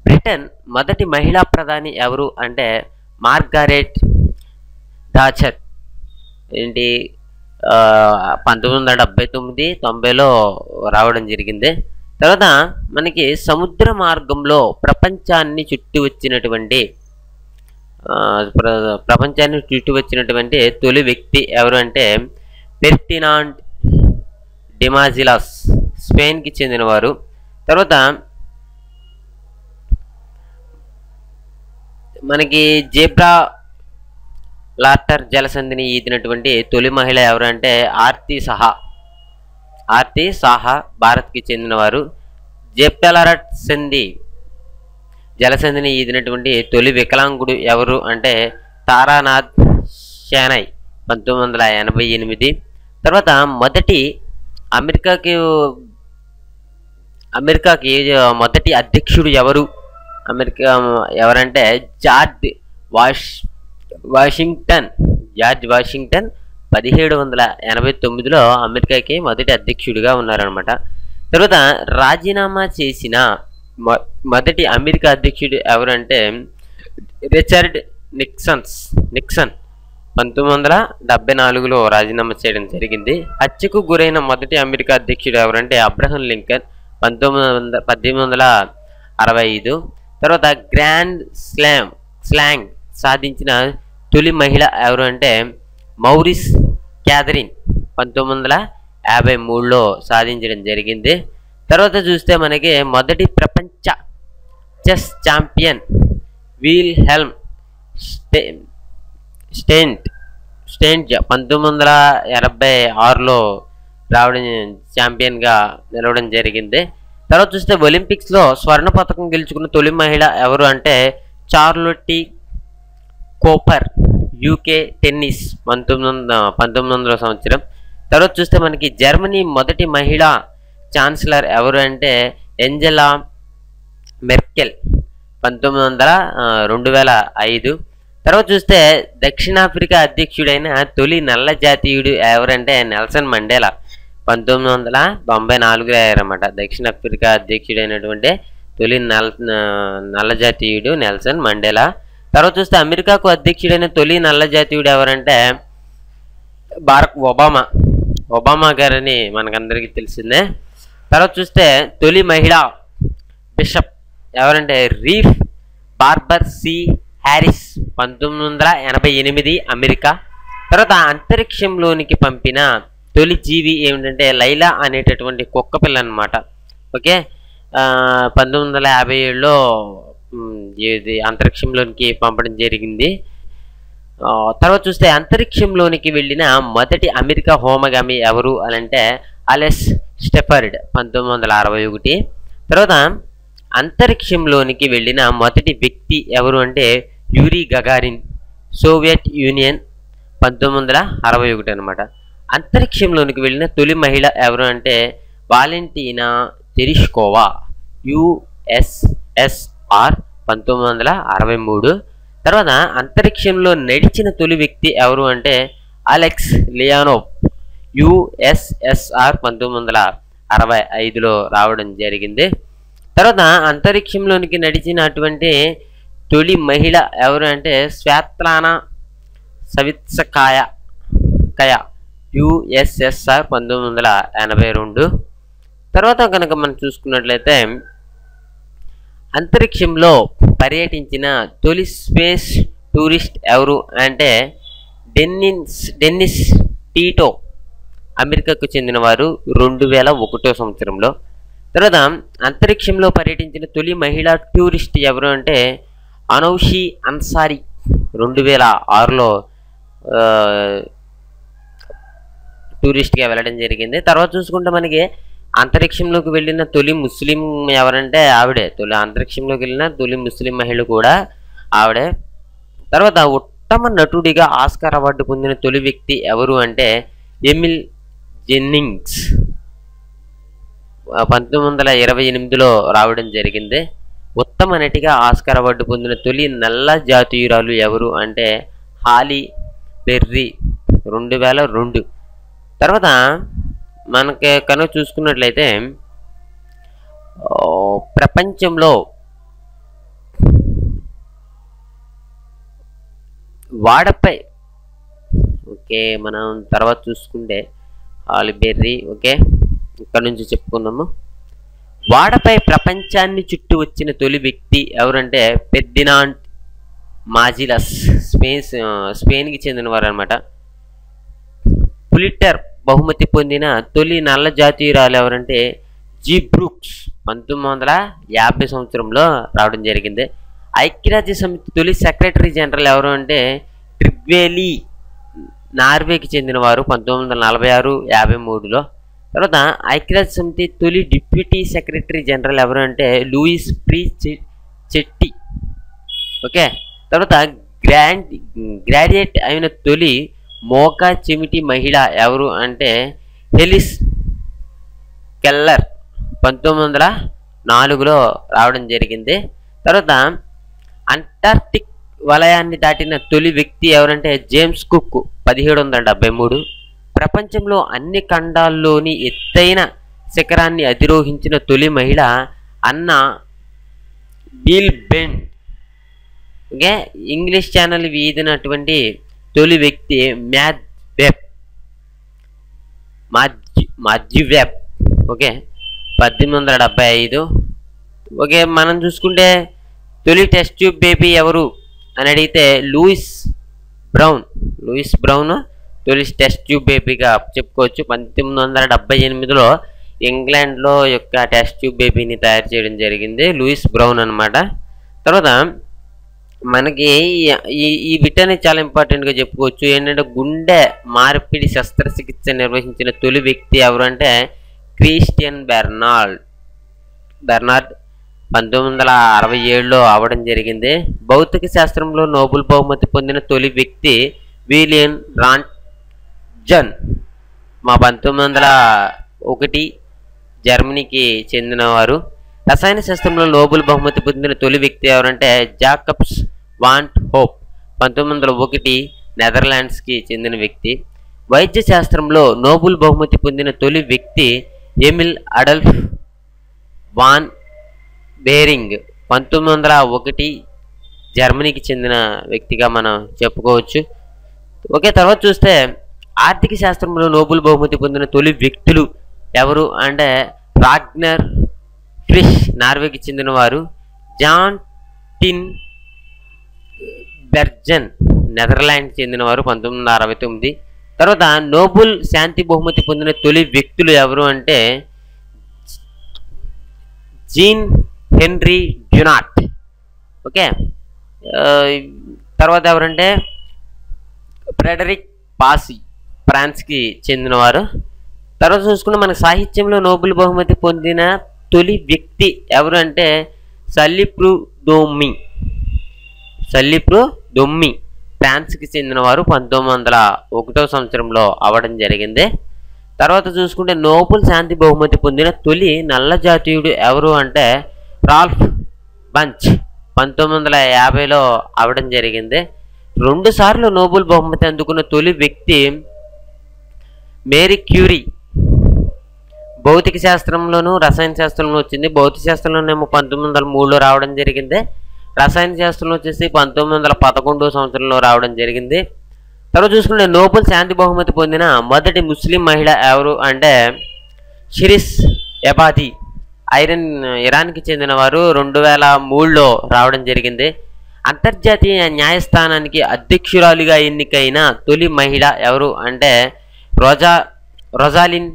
బ్రిటన్ మొదటి మహిళా ప్రధాని ఎవరు అంటే మార్గరెట్ థాచర్. ఏంటి 1979-90లో రావడం జరిగింది. తర్వాత మనకి సముద్ర మార్గంలో ప్రపంచాన్ని చుట్టి వచ్చినటువంటి తొలి వ్యక్తి ఎవరు అంటే ఫెర్డినాండ్ డిమాజిలాస్ స్పెయిన్కి చెందినవారు. తర్వాత మనకి జేబ్రా లాటర్ జలసంధిని ఈదినటువంటి తొలి మహిళ ఎవరు అంటే ఆర్తి సాహా భారత్కి చెందినవారు. జేబ్రాలాట్ జలసంధిని ఈదినటువంటి తొలి వికలాంగుడు ఎవరు అంటే తారానాథ్ షానై 1988. తర్వాత మొదటి అమెరికాకి మొదటి అధ్యక్షుడు ఎవరంటే జార్జ్ వాషింగ్టన్ 1789లో అమెరికాకి మొదటి అధ్యక్షుడిగా ఉన్నారనమాట. తర్వాత రాజీనామా చేసిన మొదటి అమెరికా అధ్యక్షుడు ఎవరంటే రిచర్డ్ నిక్సన్ 1974లో రాజీనామా చేయడం జరిగింది. హత్యకు గురైన మొదటి అమెరికా అధ్యక్షుడు ఎవరంటే అబ్రహం లింకన్ 1865. తర్వాత గ్రాండ్ స్లాంగ్ సాధించిన తొలి మహిళ ఎవరు అంటే మౌరిస్ క్యాథరిన్ 1953లో సాధించడం జరిగింది. తర్వాత చూస్తే మనకి మొదటి ప్రపంచ చెస్ ఛాంపియన్ విల్హెల్మ్ స్టెంట్ 1986లో ఛాంపియన్గా నిలవడం జరిగింది. తర్వాత చూస్తే ఒలింపిక్స్లో స్వర్ణ పథకం గెలుచుకున్న తొలి మహిళ ఎవరు అంటే చార్లొట్టి కోపర్, యూకే టెన్నిస్ 1900 సంవత్సరం. తర్వాత చూస్తే మనకి జర్మనీ మొదటి మహిళా ఛాన్సలర్ ఎవరు అంటే ఏంజెలా మెర్కెల్ 2005. తర్వాత చూస్తే దక్షిణాఫ్రికా అధ్యక్షుడైన తొలి నల్ల జాతీయుడు ఎవరంటే నెల్సన్ మండేలా 1994 అయ్యారన్నమాట. దక్షిణాఫ్రికా అధ్యక్షుడైనటువంటి తొలి నల్ల జాతీయుడు నెల్సన్ మండేలా. తర్వాత చూస్తే అమెరికాకు అధ్యక్షుడైన తొలి నల్ల జాతీయుడు ఎవరంటే బారక్ ఒబామా గారని మనకందరికీ తెలిసిందే. తర్వాత చూస్తే తొలి మహిళా బిషప్ ఎవరంటే రీఫ్ బార్బర్ సి హ్యారిస్ 1988 అమెరికా. తర్వాత అంతరిక్షంలోనికి పంపిన తొలి జీవి ఏమిటంటే లైలా అనేటటువంటి కుక్క పిల్ల అనమాట. ఓకే, 1957లో ఇది అంతరిక్షంలోనికి పంపడం జరిగింది. తర్వాత చూస్తే అంతరిక్షంలోనికి వెళ్ళిన మొదటి అమెరికా హోమగామి ఎవరు అని అంటే అలెస్ స్టెఫర్డ్ 1961. తర్వాత అంతరిక్షంలోనికి వెళ్ళిన మొదటి వ్యక్తి ఎవరు అంటే యూరీ గగారిన్, సోవియట్ యూనియన్ 1961 అనమాట. అంతరిక్షంలోనికి వెళ్ళిన తొలి మహిళ ఎవరు అంటే వాలెంటీనా తెరిష్కోవా, USSR 1963. తర్వాత అంతరిక్షంలో నడిచిన తొలి వ్యక్తి ఎవరు అంటే అలెక్స్ లియానోవ్, USSR 1965లో రావడం జరిగింది. తర్వాత అంతరిక్షంలోనికి నడిచినటువంటి తొలి మహిళ ఎవరు అంటే స్వాత్లానా సవిత్సకాయ, USSR 1982. తర్వాత కనుక మనం చూసుకున్నట్లయితే అంతరిక్షంలో పర్యటించిన తొలి స్పేస్ టూరిస్ట్ ఎవరు అంటే డెన్నిస్ టీటో, అమెరికాకు చెందినవారు 2001 సంవత్సరంలో. తర్వాత అంతరిక్షంలో పర్యటించిన తొలి మహిళా టూరిస్ట్ ఎవరు అంటే అనౌషి అన్సారీ 2006లో టూరిస్ట్గా వెళ్ళడం జరిగింది. తర్వాత చూసుకుంటే మనకి అంతరిక్షంలోకి వెళ్ళిన తొలి ముస్లిం ఎవరంటే ఆవిడే, తొలి అంతరిక్షంలోకి వెళ్ళిన తొలి ముస్లిం మహిళ కూడా ఆవిడే. తర్వాత ఉత్తమ నటుడిగా ఆస్కార్ అవార్డు పొందిన తొలి వ్యక్తి ఎవరు అంటే ఎమిల్ జెన్నింగ్స్ 1928లో రావడం జరిగింది. ఉత్తమ నటిగా ఆస్కార్ అవార్డు పొందిన తొలి నల్ల జాతీయురాలు ఎవరు అంటే హాలీ బెర్రీ 2002. తర్వాత మనకి కనుక చూసుకున్నట్లయితే ప్రపంచంలో వాడపై, ఓకే మనం తర్వాత చూసుకుంటే హాలీ బెర్రీ, ఓకే ఇక్కడ నుంచి చెప్పుకుందాము. వాడపై ప్రపంచాన్ని చుట్టూ వచ్చిన తొలి వ్యక్తి ఎవరంటే ఫెర్డినాండ్ మాజిలస్, స్పెయిన్కి చెందినవారు అనమాట. పులిట్జర్ బహుమతి పొందిన తొలి నల్ల జాతీయురాలు ఎవరంటే జీ బ్రూక్స్ 1950 సంవత్సరంలో రావడం జరిగింది. ఐక్యరాజ్య సమితి తొలి సెక్రటరీ జనరల్ ఎవరు అంటే ట్రిగ్వేలీ, నార్వేకి చెందినవారు 1946-53లో. తర్వాత ఐక్యరాజ్య సమితి తొలి డిప్యూటీ సెక్రటరీ జనరల్ ఎవరు అంటే లూయిస్ ప్రీ చెట్టి. ఓకే, తర్వాత గ్రాడ్యుయేట్ అయిన తొలి మోకా చెమిటి మహిళ ఎవరు అంటే హెలిస్ కెల్లర్ 1904లో రావడం జరిగింది. తర్వాత అంటార్క్టిక్ వలయాన్ని దాటిన తొలి వ్యక్తి ఎవరంటే జేమ్స్ కుక్ 1773. ప్రపంచంలో అన్ని ఖండాల్లోని ఎత్తైన శిఖరాన్ని అధిరోహించిన తొలి మహిళ అన్నా బీల్ బెండ్. ఓకే, ఇంగ్లీష్ ఛానల్ వీధినటువంటి తొలి వ్యక్తి మాథ్యూ వెబ్. ఓకే, 1875. ఓకే, మనం చూసుకుంటే తొలి టెస్ట్ ట్యూబ్ బేబీ ఎవరు అని అడిగితే లూయిస్ బ్రౌన్ తొలి టెస్ట్ ట్యూబ్ బేబీగా చెప్పుకోవచ్చు. 1878లో ఇంగ్లాండ్లో యొక్క టెస్ట్ ట్యూబ్ బేబీని తయారు చేయడం జరిగింది లూయిస్ బ్రౌన్ అనమాట. తర్వాత మనకి ఈ బిట్ అనేది చాలా ఇంపార్టెంట్గా చెప్పుకోవచ్చు. ఏంటంటే గుండె మార్పిడి శస్త్రచికిత్స నిర్వహించిన తొలి వ్యక్తి ఎవరు అంటే క్రిస్టియన్ బెర్నార్డ్ 1967లో అవడం జరిగింది. భౌతిక శాస్త్రంలో నోబెల్ బహుమతి పొందిన తొలి వ్యక్తి విలియం రాంట్జన్ 1901 జర్మనీకి చెందినవారు. రసాయన శాస్త్రంలో నోబెల్ బహుమతి పొందిన తొలి వ్యక్తి ఎవరంటే జాకబ్స్ వాన్ హోప్ 1901 నెదర్లాండ్స్కి చెందిన వ్యక్తి. వైద్య శాస్త్రంలో నోబెల్ బహుమతి పొందిన తొలి వ్యక్తి ఎమిల్ అడల్ఫ్ వాన్ బేరింగ్ 1901 జర్మనీకి చెందిన వ్యక్తిగా మనం చెప్పుకోవచ్చు. ఓకే, తర్వాత చూస్తే ఆర్థిక శాస్త్రంలో నోబెల్ బహుమతి పొందిన తొలి వ్యక్తులు ఎవరు అంటే రాగ్నర్ ఫ్రిష్ నార్వేకి చెందినవారు. జాన్ టిన్ బెర్జన్ నెదర్లాండ్కి చెందినవారు 1969. తర్వాత నోబెల్ శాంతి బహుమతి పొందిన తొలి వ్యక్తులు ఎవరు అంటే జీన్ హెన్రీ డ్యునాట్. ఓకే, తర్వాత ఎవరంటే ఫ్రెడరిక్ పాసి ఫ్రాన్స్కి చెందినవారు. తర్వాత చూసుకుంటే మన సాహిత్యంలో నోబెల్ బహుమతి పొందిన తొలి వ్యక్తి ఎవరు అంటే సల్లిప్రు దొమ్మి ఫ్రాన్స్కి చెందినవారు 1901 సంవత్సరంలో అవ్వడం జరిగింది. తర్వాత చూసుకుంటే నోబెల్ శాంతి బహుమతి పొందిన తొలి నల్ల జాతీయుడు ఎవరు అంటే రాల్ఫ్ బంచ్ 1950లో అవ్వడం జరిగింది. 2 సార్లు నోబెల్ బహుమతి అందుకున్న తొలి వ్యక్తి మేరీ క్యూరీ. భౌతిక శాస్త్రంలోనూ రసాయన శాస్త్రంలో వచ్చింది. భౌతిక శాస్త్రంలోనేమో 1903లో రావడం జరిగింది. రసాయన శాస్త్రంలో వచ్చేసి 1911 సంవత్సరంలో రావడం జరిగింది. తర్వాత చూసుకుంటే నోబెల్ శాంతి బహుమతి పొందిన మొదటి ముస్లిం మహిళ ఎవరు అంటే షిరిస్ ఎబాది ఇరాన్కి చెందినవారు 2003లో రావడం జరిగింది. అంతర్జాతీయ న్యాయస్థానానికి అధ్యక్షురాలిగా ఎన్నికైన తొలి మహిళ ఎవరు అంటే రొజాలిన్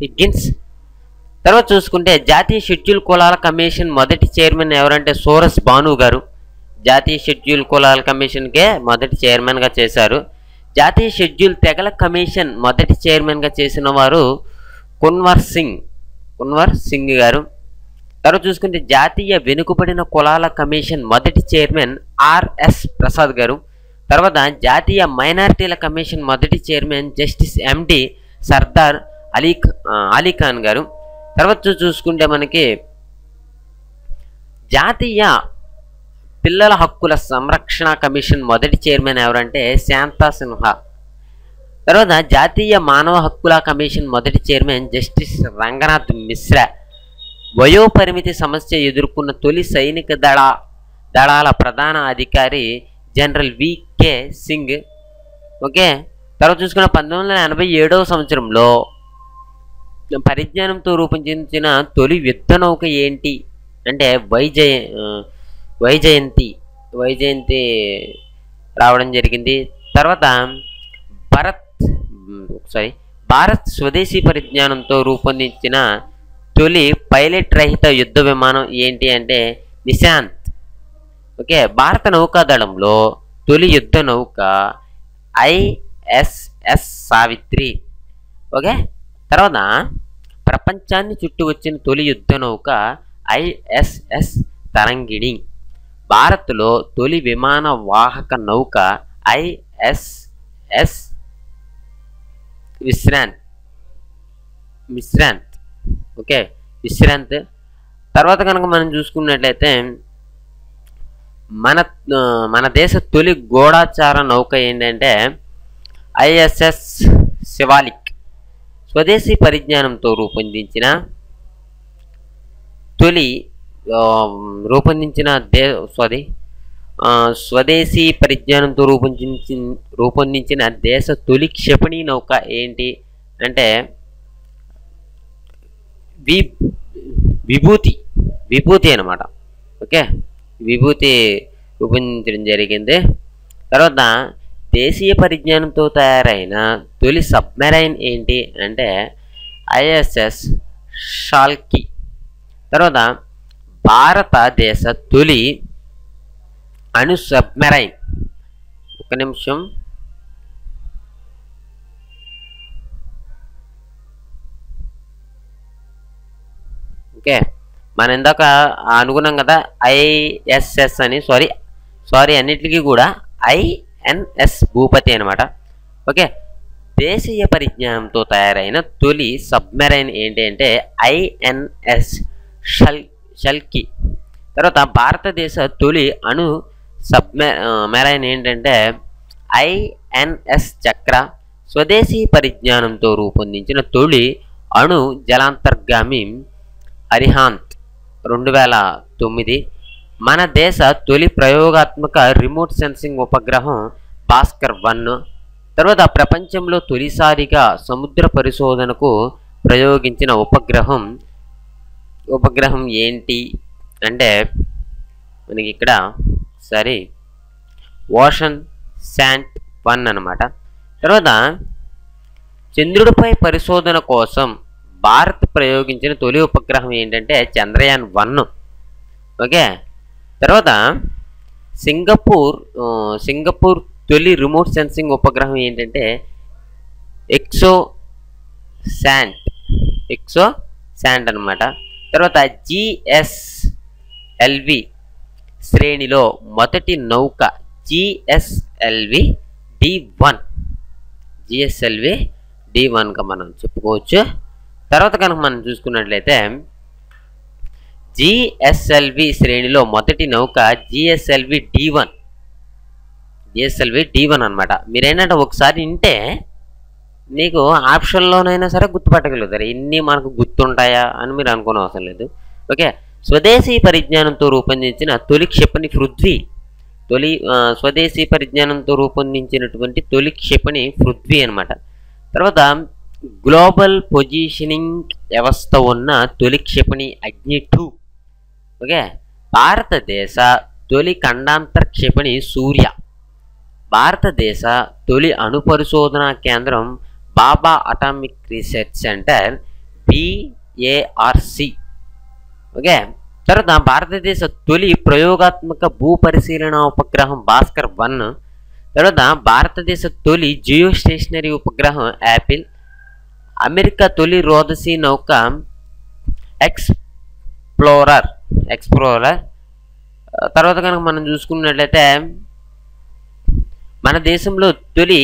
హిగ్గిన్స్. తర్వాత చూసుకుంటే జాతీయ షెడ్యూల్ కులాల కమిషన్ మొదటి చైర్మన్ ఎవరంటే సోరస్ బాను గారు. జాతీయ షెడ్యూల్ కులాల కమిషన్కే మొదటి చైర్మన్గా చేశారు. జాతీయ షెడ్యూల్ తెగల కమిషన్ మొదటి చైర్మన్గా చేసిన వారు కున్వర్ సింగ్ గారు. తర్వాత చూసుకుంటే జాతీయ వెనుకబడిన కులాల కమిషన్ మొదటి చైర్మన్ ఆర్ఎస్ ప్రసాద్ గారు. తర్వాత జాతీయ మైనారిటీల కమిషన్ మొదటి చైర్మన్ జస్టిస్ ఎండి సర్దార్ అలీఖాన్ గారు. తర్వాత చూసుకుంటే మనకి జాతీయ పిల్లల హక్కుల సంరక్షణ కమిషన్ మొదటి చైర్మన్ ఎవరంటే శాంతా సిన్హా. తర్వాత జాతీయ మానవ హక్కుల కమిషన్ మొదటి చైర్మన్ జస్టిస్ రంగనాథ్ మిశ్రా. వయోపరిమితి సమస్య ఎదుర్కొన్న తొలి సైనిక దళాల ప్రధాన అధికారి జనరల్ వికే సింగ్. ఓకే, తర్వాత చూసుకున్న 1987వ సంవత్సరంలో పరిజ్ఞానంతో రూపొందించిన తొలి యుద్ధ నౌక ఏంటి అంటే వైజయంతి రావడం జరిగింది. తర్వాత భారత్ స్వదేశీ పరిజ్ఞానంతో రూపొందించిన తొలి పైలట్ రహిత యుద్ధ విమానం ఏంటి అంటే నిశాంత్. ఓకే, భారత నౌకాదళంలో తొలి యుద్ధ నౌక ISS సావిత్రి. ఓకే, తర్వాత ప్రపంచాన్ని చుట్టూ వచ్చిన తొలి యుద్ధ నౌక ISS తరంగిణి. భారత్లో తొలి విమాన వాహక నౌక ISS విశ్రాంత్. ఓకే, విశ్రాంత్. తర్వాత కనుక మనం చూసుకున్నట్లయితే మన దేశ తొలి గూఢచార నౌక ఏంటంటే ISS శివాలిక్. స్వదేశీ పరిజ్ఞానంతో రూపొందించిన స్వదేశీ పరిజ్ఞానంతో రూపొందించిన దేశ తొలి క్షిపణి నౌక ఏంటి అంటే విభూతి విభూతి అనమాట. ఓకే, విభూతి రూపొందించడం జరిగింది. తర్వాత దేశీయ పరిజ్ఞానంతో తయారైన తొలి సబ్మెరైన్ ఏంటి అంటే ఐఎస్ఎస్ షాల్కీ. తర్వాత భారతదేశ తొలి అణు సబ్మెరైన్, ఒక నిమిషం, ఓకే, మన ఇందాక అనుకున్నాం కదా ఐఎస్ఎస్ అని, సారీ అన్నిటికీ కూడా ఐఎన్ఎస్ భూపతి అనమాట. ఓకే, దేశీయ పరిజ్ఞానంతో తయారైన తొలి సబ్మెరైన్ ఏంటి అంటే ఐఎన్ఎస్ షల్కీ. తర్వాత భారతదేశ తొలి అణు సబ్మెరైన్ ఏంటంటే ఐఎన్ఎస్ చక్ర. స్వదేశీ పరిజ్ఞానంతో రూపొందించిన తొలి అణు జలాంతర్గామి అరిహాంత్ 2009. మన దేశ తొలి ప్రయోగాత్మక రిమోట్ సెన్సింగ్ ఉపగ్రహం భాస్కర్ 1. తర్వాత ప్రపంచంలో తొలిసారిగా సముద్ర పరిశోధనకు ప్రయోగించిన ఉపగ్రహం ఏంటి అంటే మనకి ఇక్కడ సరే ఓషన్ శాంట్ 1 అనమాట. తర్వాత చంద్రుడిపై పరిశోధన కోసం భారత్ ప్రయోగించిన తొలి ఉపగ్రహం ఏంటంటే చంద్రయాన్ 1. ఓకే, తర్వాత సింగపూర్ తొలి రిమోట్ సెన్సింగ్ ఉపగ్రహం ఏంటంటే ఎక్సో శాంట్ అనమాట. తర్వాత జిఎస్ఎల్వి శ్రేణిలో మొదటి నౌక జిఎస్ఎల్వి D1గా మనం చెప్పుకోవచ్చు. తర్వాత కనుక మనం చూసుకున్నట్లయితే జిఎస్ఎల్వి శ్రేణిలో మొదటి నౌక జిఎస్ఎల్వి D1 అనమాట. మీరేంటంటే ఒకసారి వింటే నీకు ఆప్షన్లోనైనా సరే గుర్తుపట్టగలుగుతారు. ఇన్ని మనకు గుర్తుంటాయా అని మీరు అనుకోని అవసరం లేదు. ఓకే, స్వదేశీ పరిజ్ఞానంతో రూపొందించిన తొలి క్షిపణి పృథ్వీ. స్వదేశీ పరిజ్ఞానంతో రూపొందించినటువంటి తొలి క్షిపణి పృథ్వీ అనమాట. తర్వాత గ్లోబల్ పొజిషనింగ్ వ్యవస్థ ఉన్న తొలి క్షిపణి అగ్ని 2. ఓకే, భారతదేశ తొలి ఖండాంతర క్షిపణి సూర్య. భారతదేశ తొలి అణు పరిశోధనా కేంద్రం Bhabha atomic research centre BARC. Okay, తర్వాత భారతదేశ తొలి ప్రయోగాత్మక భూ పరిశీలన ఉపగ్రహం భాస్కర్ 1. తర్వాత భారతదేశ తొలి జియో స్టేషనరీ ఉపగ్రహం యాపిల్. అమెరికా తొలి రోదసీ నౌక ఎక్స్ప్లోరర్. తర్వాత కనుక మనం చూసుకున్నట్లయితే మన దేశంలో తొలి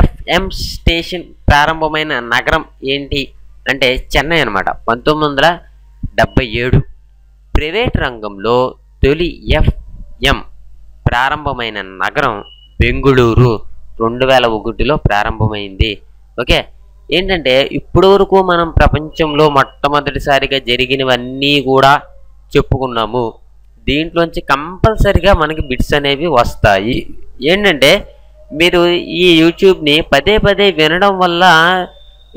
FM స్టేషన్ ప్రారంభమైన నగరం ఏంటి అంటే చెన్నై అనమాట, 1977. ప్రైవేట్ రంగంలో తొలి FM ప్రారంభమైన నగరం బెంగుళూరు, 2001లో ప్రారంభమైంది. ఓకే, ఏంటంటే ఇప్పటి వరకు మనం ప్రపంచంలో మొట్టమొదటిసారిగా జరిగినవన్నీ కూడా చెప్పుకున్నాము. దీంట్లోంచి కంపల్సరిగా మనకి బిట్స్ అనేవి వస్తాయి. ఏంటంటే మీరు ఈ యూట్యూబ్ని పదే వినడం వల్ల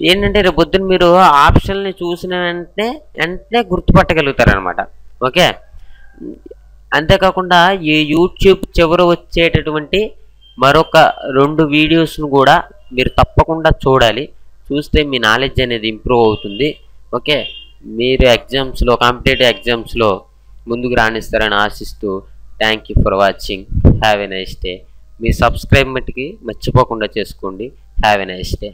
ఏంటంటే రేపు పొద్దున్న మీరు ఆప్షన్ని చూసిన వెంటనే గుర్తుపట్టగలుగుతారనమాట. ఓకే, అంతేకాకుండా ఈ యూట్యూబ్ చివర వచ్చేటటువంటి మరొక 2 వీడియోస్ను కూడా మీరు తప్పకుండా చూడాలి. చూస్తే మీ నాలెడ్జ్ అనేది ఇంప్రూవ్ అవుతుంది. ఓకే, మీరు కాంపిటేటివ్ ఎగ్జామ్స్లో ముందుకు రాణిస్తారని ఆశిస్తూ thank you for watching. Have a nice day. Me subscribe మట్టికి మర్చిపోకుండా చేసుకోండి. Have a nice day.